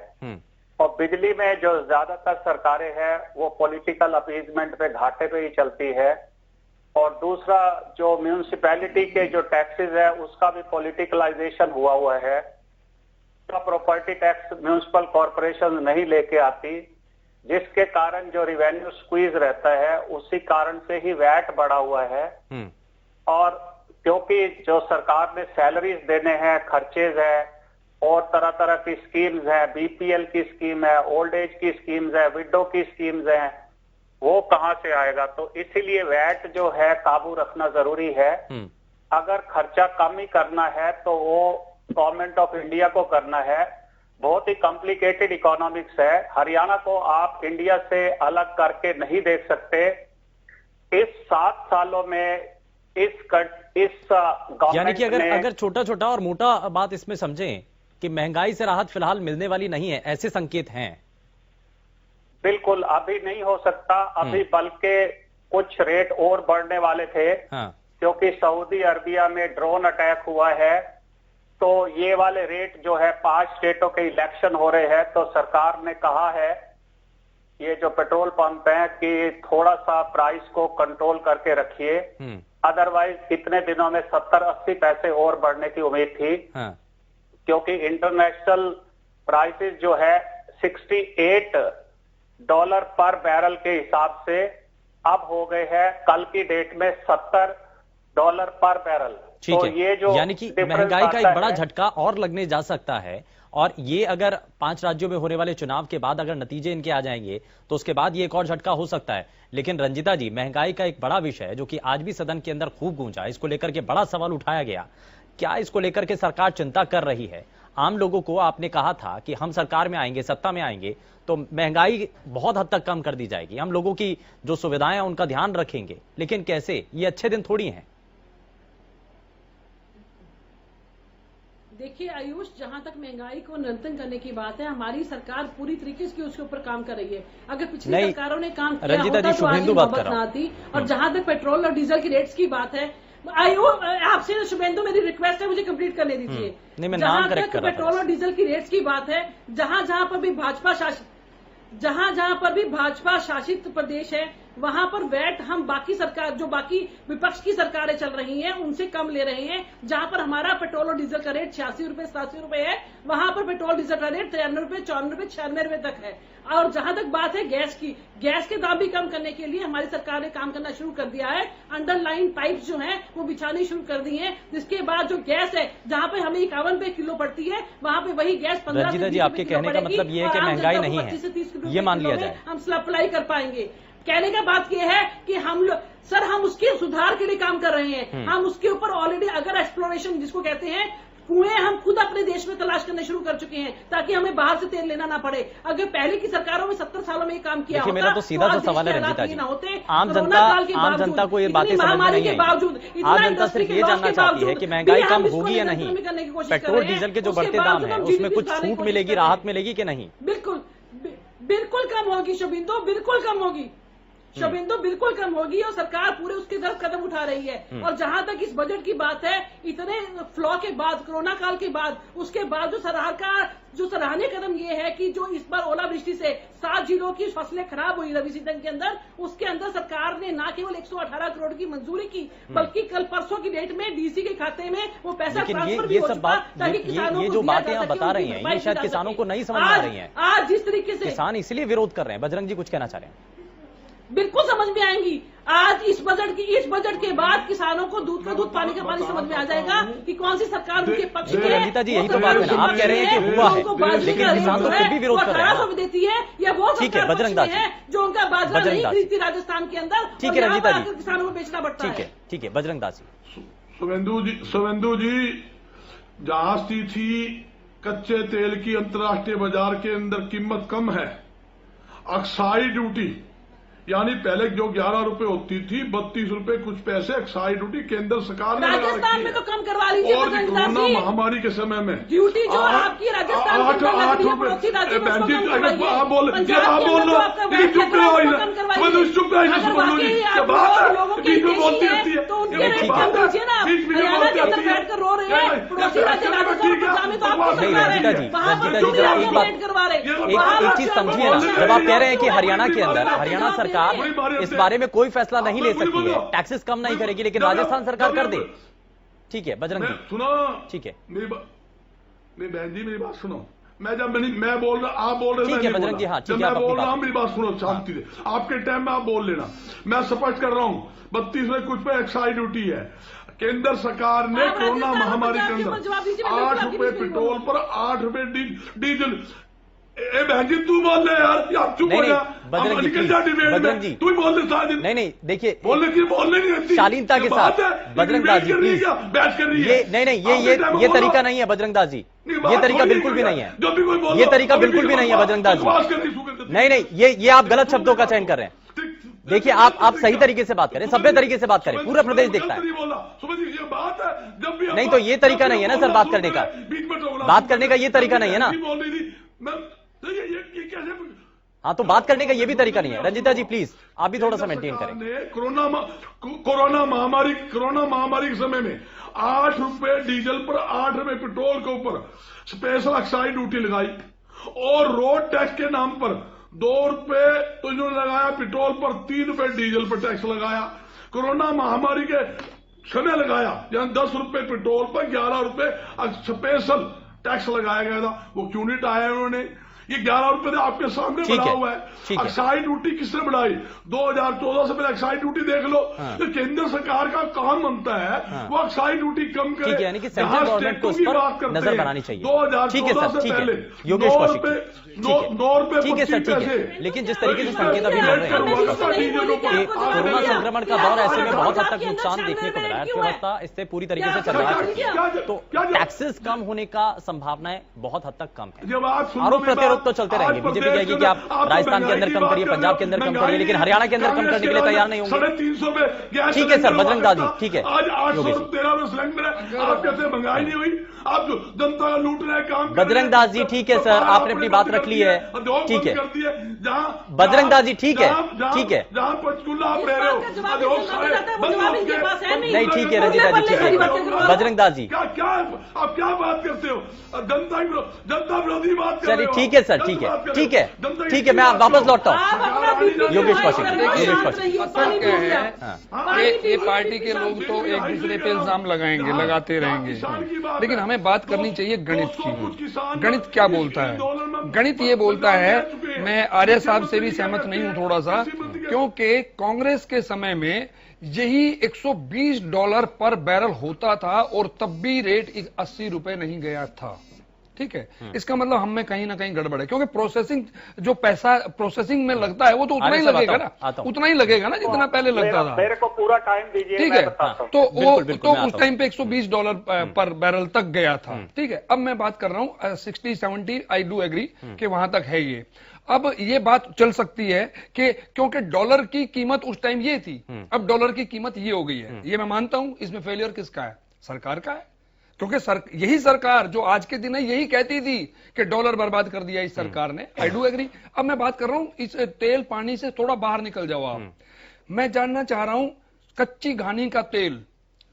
और बिजली में जो ज्यादातर सरकारें हैं वो पॉलिटिकल अपीजमेंट पे घाटे पे ही चलती है, और दूसरा जो म्यूनिसिपैलिटी के जो टैक्सेस है उसका भी पॉलिटिकलाइजेशन हुआ है। तो प्रॉपर्टी टैक्स म्यूनिसिपल कॉरपोरेशन नहीं लेके आती, जिसके कारण जो रिवेन्यू स्क्वीज रहता है उसी कारण से ही वैट बढ़ा हुआ है। और क्योंकि जो सरकार ने सैलरीज देने हैं, खर्चेज है और तरह तरह की स्कीम्स हैं, बीपीएल की स्कीम है, ओल्ड एज की स्कीम्स है, विडो की स्कीम्स हैं, वो कहां से आएगा? तो इसीलिए वैट जो है काबू रखना जरूरी है। अगर खर्चा कम ही करना है तो वो गवर्नमेंट ऑफ इंडिया को करना है। बहुत ही कॉम्प्लिकेटेड इकोनॉमिक्स है। हरियाणा को आप इंडिया से अलग करके नहीं देख सकते। इस 7 सालों में यानी कि अगर छोटा छोटा और मोटा बात इसमें समझें कि महंगाई से राहत फिलहाल मिलने वाली नहीं है, ऐसे संकेत हैं। बिल्कुल, अभी नहीं हो सकता, अभी बल्कि कुछ रेट और बढ़ने वाले थे। क्योंकि सऊदी अरबिया में ड्रोन अटैक हुआ है, तो ये वाले रेट जो है 5 स्टेटों के इलेक्शन हो रहे हैं, तो सरकार ने कहा है ये जो पेट्रोल पंप है कि थोड़ा सा प्राइस को कंट्रोल करके रखिए, अदरवाइज इतने दिनों में 70-80 पैसे और बढ़ने की उम्मीद थी। क्योंकि इंटरनेशनल प्राइसेस जो है $68 पर बैरल के हिसाब से अब हो गए हैं कल की डेट में $70 पर बैरल। ठीक है, ये जो यानी कि महंगाई का एक बड़ा झटका और लगने जा सकता है, और ये अगर 5 राज्यों में होने वाले चुनाव के बाद अगर नतीजे इनके आ जाएंगे तो उसके बाद ये एक और झटका हो सकता है। लेकिन रंजीता जी, महंगाई का एक बड़ा विषय है जो कि आज भी सदन के अंदर खूब गूंजा, इसको लेकर के बड़ा सवाल उठाया गया। क्या इसको लेकर के सरकार चिंता कर रही है? आम लोगों को आपने कहा था कि हम सरकार में आएंगे, सत्ता में आएंगे तो महंगाई बहुत हद तक कम कर दी जाएगी, हम लोगों की जो सुविधाएं हैं उनका ध्यान रखेंगे, लेकिन कैसे? ये अच्छे दिन थोड़ी हैं। देखिए आयुष, जहां तक महंगाई को नियंत्रण करने की बात है, हमारी सरकार पूरी तरीके से उसके ऊपर काम कर रही है। अगर पिछली सरकारों ने काम किया होता तो आज नौबत ना आती। और जहां तक पेट्रोल और डीजल की रेट्स की बात है, आयुष आपसे शुभेंदु मेरी रिक्वेस्ट है, मुझे कंप्लीट करने दीजिए। जहां तक पेट्रोल और डीजल की रेट्स की बात है, जहां जहां पर भी भाजपा शासित प्रदेश है, वहां पर वैट हम बाकी सरकार, जो बाकी विपक्ष की सरकारें चल रही हैं, उनसे कम ले रहे हैं। जहां पर हमारा पेट्रोल और डीजल का रेट 86 रुपए 87 रुपए है, वहां पर पेट्रोल डीजल का रेट 93 रुपए 94 रुपए 96 रुपए तक है। और जहां तक बात है गैस की, गैस के दाम भी कम करने के लिए हमारी सरकार ने काम करना शुरू कर दिया है। अंडरलाइन पाइप्स जो हैं वो बिछानी शुरू कर दी हैं, जिसके बाद जो गैस है, जहां पे हमें 51 रुपए किलो पड़ती है, वहां पे वही गैस 15 रंजीता जी, आपके कहने का मतलब ये है कि महंगाई नहीं है, ये मान लिया जाए, हम सप्लाई कर पाएंगे। कहने का बात यह है कि हम उसके सुधार के लिए काम कर रहे हैं। हम उसके ऊपर ऑलरेडी अगर एक्सप्लोरेशन जिसको कहते हैं, कुएं हम खुद अपने देश में तलाश करने शुरू कर चुके हैं, ताकि हमें बाहर से तेल लेना ना पड़े। अगर पहले की सरकारों में 70 सालों में ये काम किया होता, मेरा तो सीधा सा सवाल है रंजीता जी, आम जनता को ये बातें समझ में नहीं आई। आम जनता सिर्फ ये जानना चाहती है कि महंगाई कम होगी या नहीं, पेट्रोल डीजल के जो बढ़ते दाम है उसमें कुछ छूट मिलेगी, राहत मिलेगी कि नहीं? बिल्कुल कम होगी शुभेंदु, बिल्कुल कम होगी शुभेंदु, बिल्कुल कम होगी। और सरकार पूरे उसके तरफ कदम उठा रही है। और जहां तक इस बजट की बात है, इतने फ्लॉ के बाद, कोरोना काल के बाद, उसके बाद जो सराहनीय कदम ये है कि जो इस बार ओलावृष्टि से 7 जिलों की फसलें खराब हुई रबी सीजन के अंदर, उसके अंदर सरकार ने न केवल 118 करोड़ की मंजूरी की, बल्कि कल परसों की डेट में डीसी के खाते में वो पैसा ट्रांसफर भी हो चुका, ताकि किसानों ये जो बातें आप बता रहे हैं, ये शायद किसानों को नहीं समझ आ रही है। आज जिस तरीके से किसान इसलिए विरोध कर रहे हैं, बजरंग जी कुछ कहना चाह रहे हैं? बिल्कुल समझ में आएंगी। आज इस बजट के बाद किसानों को दूध का दूध, पानी का पानी समझ में आ जाएगा कि कौन सी सरकार उनके पक्ष में है। रंजीता जी, यही तो बात है ना, आप कह रहे हैं कि हुआ है, लेकिन किसान तो फिर भी विरोध कर रहे हैं। देती है या वो सरकार बजरंग दास है जो उनका बाजरा नहीं खरीदती राजस्थान के अंदर, ठीक है रंजीता जी, किसानों को बेचना पड़ता है। ठीक है बजरंग दास जी। शुभेंदु जी, जहां स्थिति कच्चे तेल की अंतर्राष्ट्रीय बाजार के अंदर कीमत कम है, अक्साई ड्यूटी यानी पहले जो 11 रुपए होती थी, 32 रुपए कुछ पैसे एक्साइज ड्यूटी केंद्र सरकार ने लगा रखी है। तो कम करवा लीजिए। और कोरोना महामारी के समय में ड्यूटी जो आपकी राजस्थान में 8 रुपए, आप बोल लो, चुप बोलती रहती है, तो उनके रेट कम दीजिए ना। हरियाणा के अंदर बैठ कर रो रहे हैं, पड़ोसी राज्य राजस्थान में तो आपकी सरकार है, वहां पर क्यों नहीं रेट करवा रहे? एक चीज समझिए ना, जब आप कह रहे हैं कि हरियाणा के अंदर, हरियाणा सरकार इस बारे में कोई फैसला नहीं ले सकती है, टैक्सेस कम नहीं करेगी, लेकिन राजस्थान सरकार कर दे। ठीक है बजरंग जी, सुनो, ठीक है मेरी बहन जी मेरी बात सुनो। मैं बोल रहा, आप बोल रहे, ठीक है बजरंग जी, हाँ ठीक है, मैं बोल रहा हूँ, मेरी बात सुनो शांति से। आपके टाइम में आप बोल लेना, मैं स्पष्ट कर रहा हूँ, 32 में कुछ पे एक्साइज ड्यूटी है। केंद्र सरकार ने कोरोना महामारी के अंदर 8 रुपए पेट्रोल पर, 8 रुपए डीजल। बहन जी तू बोल रहे यार, आप चुप हो जा, बजरंग जी तू बोल रहे सारा दिन। नहीं देखिए, बोलने नहीं रहती, शालीनता के साथ बजरंग दास जी प्लीज, बैठ कर रही है। नहीं ये तरीका नहीं है बजरंग दास जी, ये तरीका बिल्कुल भी नहीं है, ये तरीका बिल्कुल भी नहीं है बजरंग दास जी। नहीं ये आप गलत शब्दों का चयन कर रहे हैं। देखिए आप सही तरीके से बात करें, सभ्य तरीके से बात करें, पूरा प्रदेश देखता है। नहीं तो ये तरीका नहीं है ना सर बात करने का, बात करने का ये तरीका नहीं है ना। हाँ तो बात करने का ये भी तरीका नहीं है। रंजीता जी प्लीज आप भी थोड़ा सा मेंटेन करें। कोरोना महामारी के समय में 8 रुपए डीजल पर, 8 रुपए पेट्रोल के ऊपर स्पेशल एक्साइज ड्यूटी लगाई, और रोड टैक्स के नाम पर 2 रुपए तो इन्होंने लगाया पेट्रोल पर, 3 रुपए डीजल पर टैक्स लगाया। कोरोना महामारी के समय लगाया, यानी 10 रुपए पेट्रोल पर 11 रुपए स्पेशल टैक्स लगाया गया था। वो क्यों नहीं हटाया उन्होंने? ये 11 रुपए आपके सामने बढ़ा हुआ है। एक्साइज ड्यूटी किसने बढ़ाई? 2014 से पहले एक्साइज ड्यूटी देख लो। तो केंद्र सरकार का काम बनता है वो एक्साइज ड्यूटी कम करे, यानी कि सेंट्रल गवर्नमेंट को उस पर नजर बनानी चाहिए। 2014 से पहले योगेश कौशिक 9 रुपए, ठीक है सर, ठीक है, लेकिन जिस तरीके से संकेत अभी मिल रहे हैं, कोरोना संक्रमण का दौर ऐसे में बहुत हद तक नुकसान देखने को मिला है, अर्थव्यवस्था इससे पूरी तरीके से चल रही है, तो टैक्सेस कम होने का संभावनाएं बहुत हद तक कम है। आरोप प्रत्यारोप लोग तो चलते रहेंगे। बीजेपी कहेगी कि आप राजस्थान के अंदर कम करिए, पंजाब के अंदर कम करिए, लेकिन हरियाणा के अंदर कम करने के लिए तैयार नहीं होंगे। 350 पे गैस ठीक है सर, बजरंग दास जी, ठीक है। आज 813 में सिलेंडर है, आप कैसे महंगाई नहीं हुई? आप जो जनता का लूट रहे काम, बजरंग दास जी ठीक है सर, आपने अपनी बात रख ली है, ठीक है बजरंग दास जी, ठीक है ठीक है, जहां पंचकूला आप रह रहे हो, नहीं ठीक है रंजीता जी, ठीक है बजरंग दास जी, क्या आप क्या बात करते हो? जनता विरोधी बात कर रहे चलिए हो। ठीक है सर, ठीक है ठीक है ठीक है, मैं वापस लौटता हूँ। योगेश कौशिक, योगेश कौशिक, ये पार्टी के लोग तो एक दूसरे पे इल्जाम लगाएंगे, लगाते रहेंगे, लेकिन हमें बात करनी चाहिए गणित की। गणित क्या बोलता है? गणित ये बोलता है, मैं आर्य साहब से भी सहमत नहीं हूं थोड़ा सा, क्योंकि कांग्रेस के समय में यही $120 पर बैरल होता था और तब भी रेट 80 रुपए नहीं गया था। ठीक है, इसका मतलब हम में कहीं ना कहीं गड़बड़ है, क्योंकि प्रोसेसिंग जो पैसा प्रोसेसिंग में लगता है वो तो उतना ही लगेगा ना, उतना ही लगेगा ना जितना पहले लगता था। मेरे को पूरा टाइम दीजिए, ठीक है, तो वो तो उस टाइम पे $120 पर बैरल तक गया था। ठीक है, अब मैं बात कर रहा हूँ 60-70, आई डू एग्री कि वहां तक है ये। अब ये बात चल सकती है कि क्योंकि डॉलर की कीमत उस टाइम ये थी, अब डॉलर की कीमत ये हो गई है, ये मैं मानता हूं। इसमें फेलियर किसका है? सरकार का है, क्योंकि यही सरकार जो आज के दिन है यही कहती थी कि डॉलर बर्बाद कर दिया इस सरकार ने। I do agree. अब मैं बात कर रहा हूं इस तेल पानी से थोड़ा बाहर निकल जाओ आप। मैं जानना चाह रहा हूं, कच्ची घानी का तेल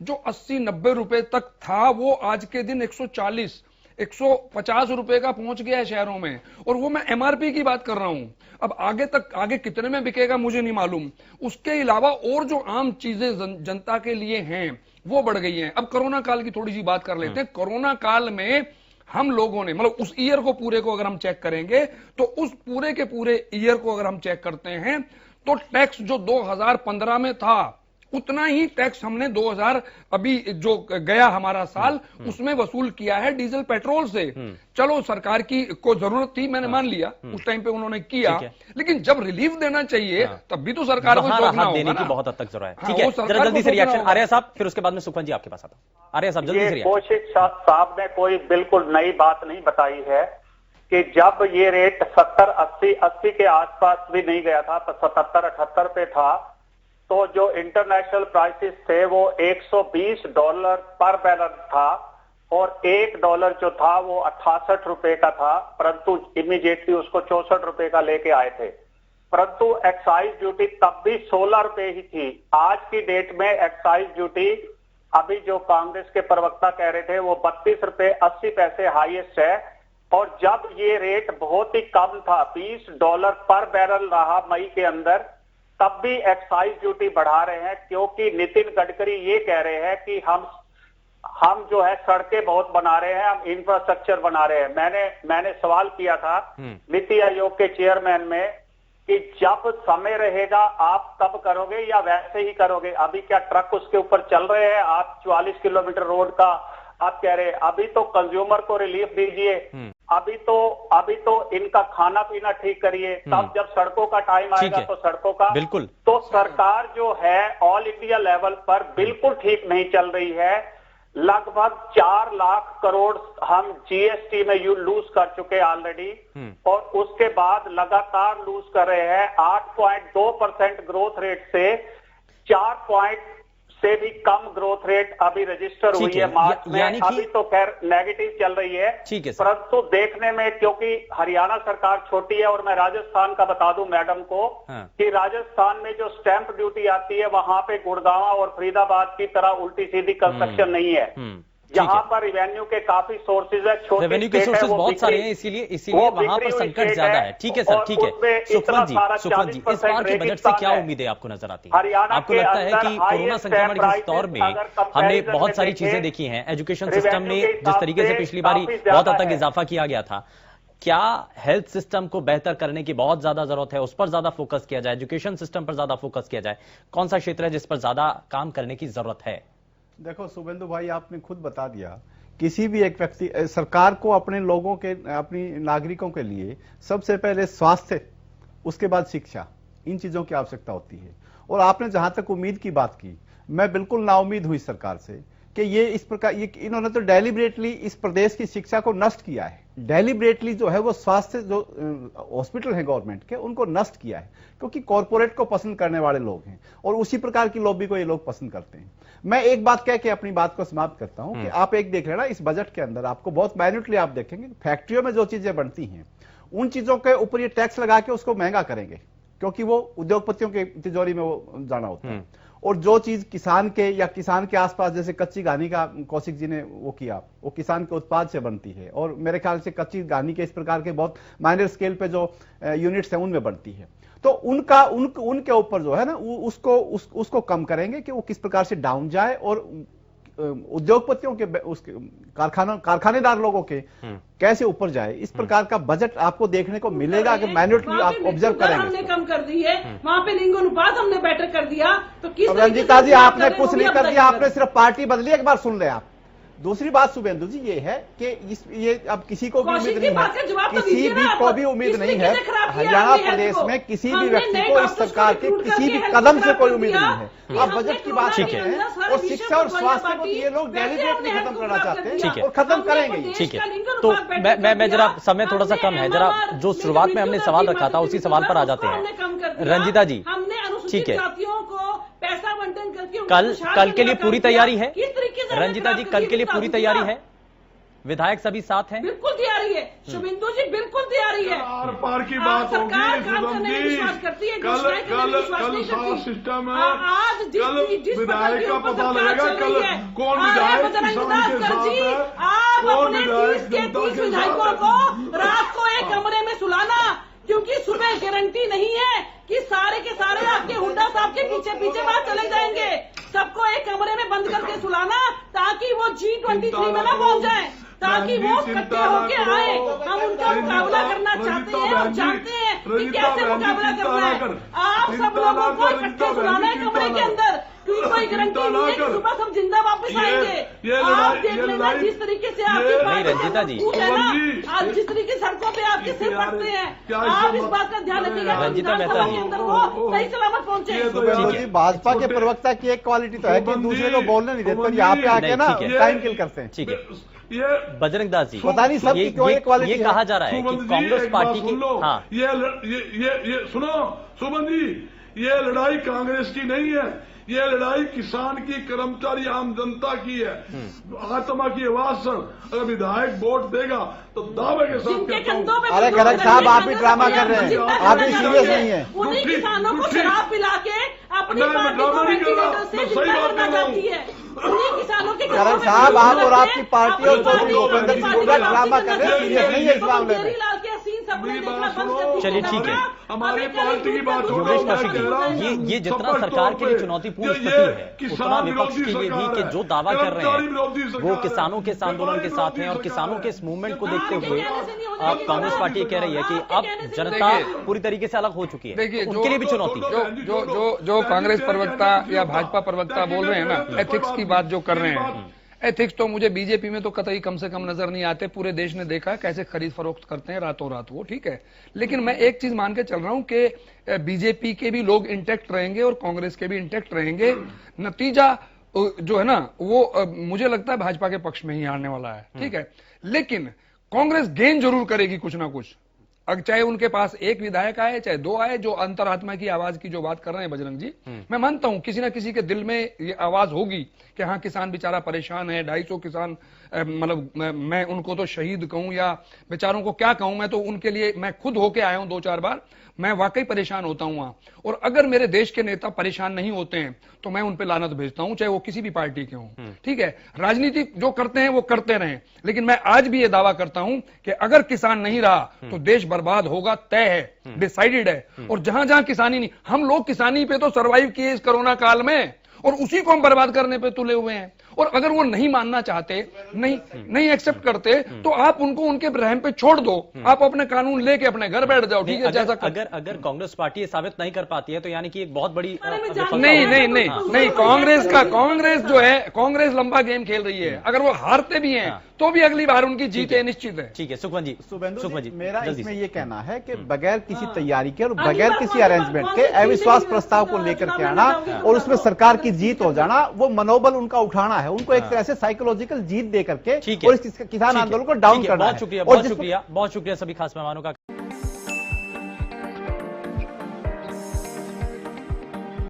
जो 80-90 रुपए तक था, वो आज के दिन 140-150 रुपए का पहुंच गया है शहरों में, और वो मैं एमआरपी की बात कर रहा हूं। अब आगे कितने में बिकेगा मुझे नहीं मालूम। उसके अलावा और जो आम चीजें जनता के लिए हैं वो बढ़ गई हैं। अब कोरोना काल की थोड़ी सी बात कर लेते हैं। कोरोना काल में हम लोगों ने, मतलब उस ईयर को पूरे को अगर हम चेक करेंगे, तो उस पूरे के पूरे ईयर को अगर हम चेक करते हैं, तो टैक्स जो 2015 में था उतना ही टैक्स हमने 2000 अभी जो गया हमारा साल उसमें वसूल किया है डीजल पेट्रोल से। चलो सरकार की को जरूरत थी, मैंने मान लिया, उस टाइम पे उन्होंने किया, लेकिन जब रिलीफ देना चाहिए तब भी तो सरकार को सोचना होगा देने की बहुत हद तक जरूरत है। ठीक है, जरा जल्दी से रिएक्शन आर्य साहब, फिर उसके बाद में सुखवंत जी आपके पास आता हूं। आर्य साहब जल्दी से रिएक्शन। कौशिक साहब ने कोई बिल्कुल नई बात नहीं बताई है कि जब ये रेट 70-80 के आसपास भी नहीं गया था, तो 77-78 पे था, तो जो इंटरनेशनल प्राइसेस थे वो $120 पर बैरल था, और $1 जो था वो 68 रुपए का था, परंतु इमीडिएटली उसको 64 रुपए का लेके आए थे। परंतु एक्साइज ड्यूटी तब भी 16 रुपए ही थी। आज की डेट में एक्साइज ड्यूटी, अभी जो कांग्रेस के प्रवक्ता कह रहे थे, वो 32 रुपए 80 पैसे हाईएस्ट है। और जब ये रेट बहुत ही कम था, $20 पर बैरल रहा मई के अंदर, तब भी एक्साइज ड्यूटी बढ़ा रहे हैं, क्योंकि नितिन गडकरी ये कह रहे हैं कि हम जो है सड़कें बहुत बना रहे हैं, हम इंफ्रास्ट्रक्चर बना रहे हैं। मैंने सवाल किया था नीति आयोग के चेयरमैन में कि जब समय रहेगा आप तब करोगे या वैसे ही करोगे? अभी क्या ट्रक उसके ऊपर चल रहे हैं? आप 44 किलोमीटर रोड का आप कह रहे हैं। अभी तो कंज्यूमर को रिलीफ दीजिए, अभी तो इनका खाना पीना ठीक करिए, तब जब सड़कों का टाइम आएगा तो सड़कों का। बिल्कुल। तो सरकार जो है ऑल इंडिया लेवल पर बिल्कुल ठीक नहीं चल रही है। लगभग 4 लाख करोड़ हम जीएसटी में लूज कर चुके ऑलरेडी, और उसके बाद लगातार लूज कर रहे हैं। 8.2% ग्रोथ रेट से 4 से भी कम ग्रोथ रेट अभी रजिस्टर हुई है मार्च में। अभी तो खैर नेगेटिव चल रही है, परंतु देखने में, क्योंकि हरियाणा सरकार छोटी है, और मैं राजस्थान का बता दूं मैडम को कि राजस्थान में जो स्टैंप ड्यूटी आती है वहां पे गुड़गांव और फरीदाबाद की तरह उल्टी सीधी कंस्ट्रक्शन नहीं है। जहां पर रेवेन्यू के काफी सोर्सेज है, छोटी रेवेन्यू के सोर्सेज बहुत सारे हैं, इसीलिए वहां पर संकट ज्यादा है। ठीक है सर, ठीक है। सुखवंत जी, इस बार के बजट से क्या उम्मीदें आपको नजर आती है? आपको लगता है कि कोरोना संक्रमण के इस दौर में हमने बहुत सारी चीजें देखी हैं, एजुकेशन सिस्टम में जिस तरीके से पिछली बारी बहुत हद तक इजाफा किया गया था, क्या हेल्थ सिस्टम को बेहतर करने की बहुत ज्यादा जरूरत है? उस पर ज्यादा फोकस किया जाए, एजुकेशन सिस्टम पर ज्यादा फोकस किया जाए? कौन सा क्षेत्र है जिस पर ज्यादा काम करने की जरूरत है? देखो शुभेंदु भाई, आपने खुद बता दिया, किसी भी एक व्यक्ति, सरकार को अपने लोगों के, अपनी नागरिकों के लिए सबसे पहले स्वास्थ्य, उसके बाद शिक्षा, इन चीजों की आवश्यकता होती है। और आपने जहां तक उम्मीद की बात की, मैं बिल्कुल नाउम्मीद हुई सरकार से, कि ये इस प्रकार इन्होंने तो डेलिबरेटली इस प्रदेश की शिक्षा को नष्ट किया है। डेलिबरेटली जो है वो स्वास्थ्य जो हॉस्पिटल है गवर्नमेंट के, उनको नष्ट किया है, क्योंकि कॉर्पोरेट को पसंद करने वाले लोग हैं और उसी प्रकार की लॉबी को ये लोग पसंद करते हैं। मैं एक बात कह के अपनी बात को समाप्त करता हूं कि आप एक देख लेना, इस बजट के अंदर आपको बहुत माइन्यूटली आप देखेंगे फैक्ट्रियों में जो चीजें बनती हैं उन चीजों के ऊपर ये टैक्स लगा के उसको महंगा करेंगे, क्योंकि वो उद्योगपतियों के तिजोरी में वो जाना होता है। और जो चीज किसान के या किसान के आसपास, जैसे कच्ची घानी का कौशिक जी ने वो किया, वो किसान के उत्पाद से बनती है और मेरे ख्याल से कच्ची घानी के इस प्रकार के बहुत माइनर स्केल पे जो यूनिट्स हैं उनमें बनती है। तो उनके ऊपर जो है ना उसको कम करेंगे कि वो किस प्रकार से डाउन जाए और उद्योगपतियों के उसके कारखानेदार लोगों के कैसे ऊपर जाए। इस प्रकार का बजट आपको देखने को मिलेगा कि मैन्युअली आप ऑब्जर्व करेंगे। हमने कम कर दी है, वहाँ पे लिंगानुपात हमने बेटर कर दिया। तो किस रंजीता जी आपने कुछ नहीं कर दिया, आपने सिर्फ पार्टी बदली। एक बार सुन ले आप। दूसरी बात शुभेंदु जी ये है कि ये अब किसी को भी उम्मीद नहीं है, किसी भी को भी उम्मीद नहीं है, हरियाणा प्रदेश में किसी भी व्यक्ति को इस सरकार के किसी भी कदम से कोई उम्मीद नहीं है। आप बजट की बात करते हैं और शिक्षा और स्वास्थ्य को ये लोग डेलीबरेटली खत्म करना चाहते हैं और खत्म करेंगे। ठीक है, तो मैं जरा, समय थोड़ा सा कम है, जरा जो शुरुआत में हमने सवाल रखा था उसी सवाल पर आ जाते हैं। रंजीता जी ठीक है, पैसा बंटन करके कल के लिए पूरी तैयारी है? रंजीता जी कल के लिए पूरी तैयारी है? विधायक सभी साथ हैं? बिल्कुल तैयारी है शुभेंदु जी, बिल्कुल तैयारी है। पार की बात होगी शुभम जी, कल सारा सिस्टम है, कल विधायक का पता लगेगा, कल कौन विधायक किसान के साथ है, कौन विधायक जनता के विधायकों को रात को एक कमरे में सुलाना, क्योंकि सुबह गारंटी नहीं है कि सारे के सारे आपके हुड्डा साहब के पीछे पीछे बात चले जाएंगे। सबको एक कमरे में बंद करके सुलाना ताकि वो G23 में ना पहुंच जाए, ताकि वो इकट्ठे होके आए। हम उनका मुकाबला करना चाहते हैं और जानते हैं कि कैसे मुकाबला करना है। आप सब लोगों को इकट्ठे सुलाना है कमरे के अंदर, क्योंकि कोई गारंटी नहीं है कि सुबह सब जिंदा वापस आएंगे। आप देख लेना जिस तरीके से आपकी रंजीता जी है ना, आज जिस तरीके सड़कों पे आपके सिर पड़ते हैं, आप इस बात का ध्यान रखिएगा रंजीता मेहता के अंदर वो सही सलामत पहुंचे। भाजपा के प्रवक्ता की एक क्वालिटी तो है कि दूसरे को बोलने नहीं देते, यहाँ पे आके ना टाइम किल करते हैं। ठीक है, बजरंग दास जी पता नहीं सब क्यों ये क्वालिटी ये कहा जा रहा है कि कांग्रेस पार्टी की, हाँ ये सुनो सुमन जी, ये लड़ाई कांग्रेस की नहीं है, ये लड़ाई किसान की, कर्मचारी, आम जनता की है। आत्मा की आवाज सुन, अगर विधायक वोट देगा तो दावे के साथ। अरे गरज साहब आप भी ड्रामा कर रहे हैं, आप भी सीरियस नहीं है। उन्हीं किसानों को शराब पिला के अपनी पार्टी को वेंटिलेटर से जिंदा करना चाहती है। उन्हीं किसानों के गरज साहब आप और आपकी पार्टी और चौधरी भूपेंद्र सिंह हुड्डा ड्रामा कर रहे हैं, सीरियस नहीं है इस मामले में। चलिए ठीक है, हमारी पार्टी की बात हो योगेश कौशिक जी, ये जितना सरकार के लिए चुनौतीपूर्ण स्थिति है उतना विपक्ष के लिए भी कि जो दावा कर रहे हैं वो किसानों के इस आंदोलन के साथ हैं और किसानों के इस मूवमेंट को देखते हुए अब कांग्रेस पार्टी कह रही है कि अब जनता पूरी तरीके से अलग हो चुकी है, देखिए उनके लिए भी चुनौती। जो कांग्रेस प्रवक्ता या भाजपा प्रवक्ता बोल रहे हैं ना, एथिक्स की बात जो कर रहे हैं, एथिक्स तो मुझे बीजेपी में तो कतई कम से कम नजर नहीं आते। पूरे देश ने देखा कैसे खरीद फरोख्त करते हैं रातों रात, वो ठीक है। लेकिन मैं एक चीज मान के चल रहा हूं कि बीजेपी के भी लोग इंटैक्ट रहेंगे और कांग्रेस के भी इंटैक्ट रहेंगे। नतीजा जो है ना वो मुझे लगता है भाजपा के पक्ष में ही आने वाला है, ठीक है। लेकिन कांग्रेस गेन जरूर करेगी कुछ ना कुछ, अब चाहे उनके पास एक विधायक आए चाहे दो आए। जो अंतरात्मा की आवाज की जो बात कर रहे हैं बजरंग जी, मैं मानता हूं किसी ना किसी के दिल में ये आवाज होगी कि हाँ किसान बेचारा परेशान है, 250 किसान, मतलब मैं उनको तो शहीद कहूं या बेचारों को क्या कहूं, मैं तो उनके लिए मैं खुद होके आया हूं 2-4 बार, मैं वाकई परेशान होता हूं वहां। और अगर मेरे देश के नेता परेशान नहीं होते हैं तो मैं उन पे लानत भेजता हूं, चाहे वो किसी भी पार्टी के हों, ठीक है। राजनीति जो करते हैं वो करते रहें, लेकिन मैं आज भी ये दावा करता हूं कि अगर किसान नहीं रहा तो देश बर्बाद होगा, तय है, डिसाइडेड है। और जहां जहां किसानी नहीं, हम लोग किसानी पे तो सर्वाइव किए इस कोरोना काल में और उसी को हम बर्बाद करने पे तुले हुए हैं। और अगर वो नहीं मानना चाहते, नहीं एक्सेप्ट करते, तो आप उनको उनके रहम पे छोड़ दो, आप अपने कानून लेके अपने घर बैठ जाओ, ठीक है। जैसा अगर कांग्रेस पार्टी ये साबित नहीं कर पाती है तो यानी कि एक बहुत बड़ी नहीं, कांग्रेस जो है, कांग्रेस लंबा गेम खेल रही है। अगर वो हारते भी हैं तो भी अगली बार उनकी जीत है, निश्चित है। ठीक है, सुखमन जी मेरा इसमें ये कहना है कि बगैर किसी तैयारी के और बगैर किसी अरेंजमेंट के अविश्वास प्रस्ताव को लेकर के आना और उसमें सरकार की जीत हो जाना, वो मनोबल उनका उठाना है, उनको एक तरह से साइकोलॉजिकल जीत दे करके ठीक और इस किसान आंदोलन को डाउन करना है। बहुत शुक्रिया सभी खास मेहमानों का।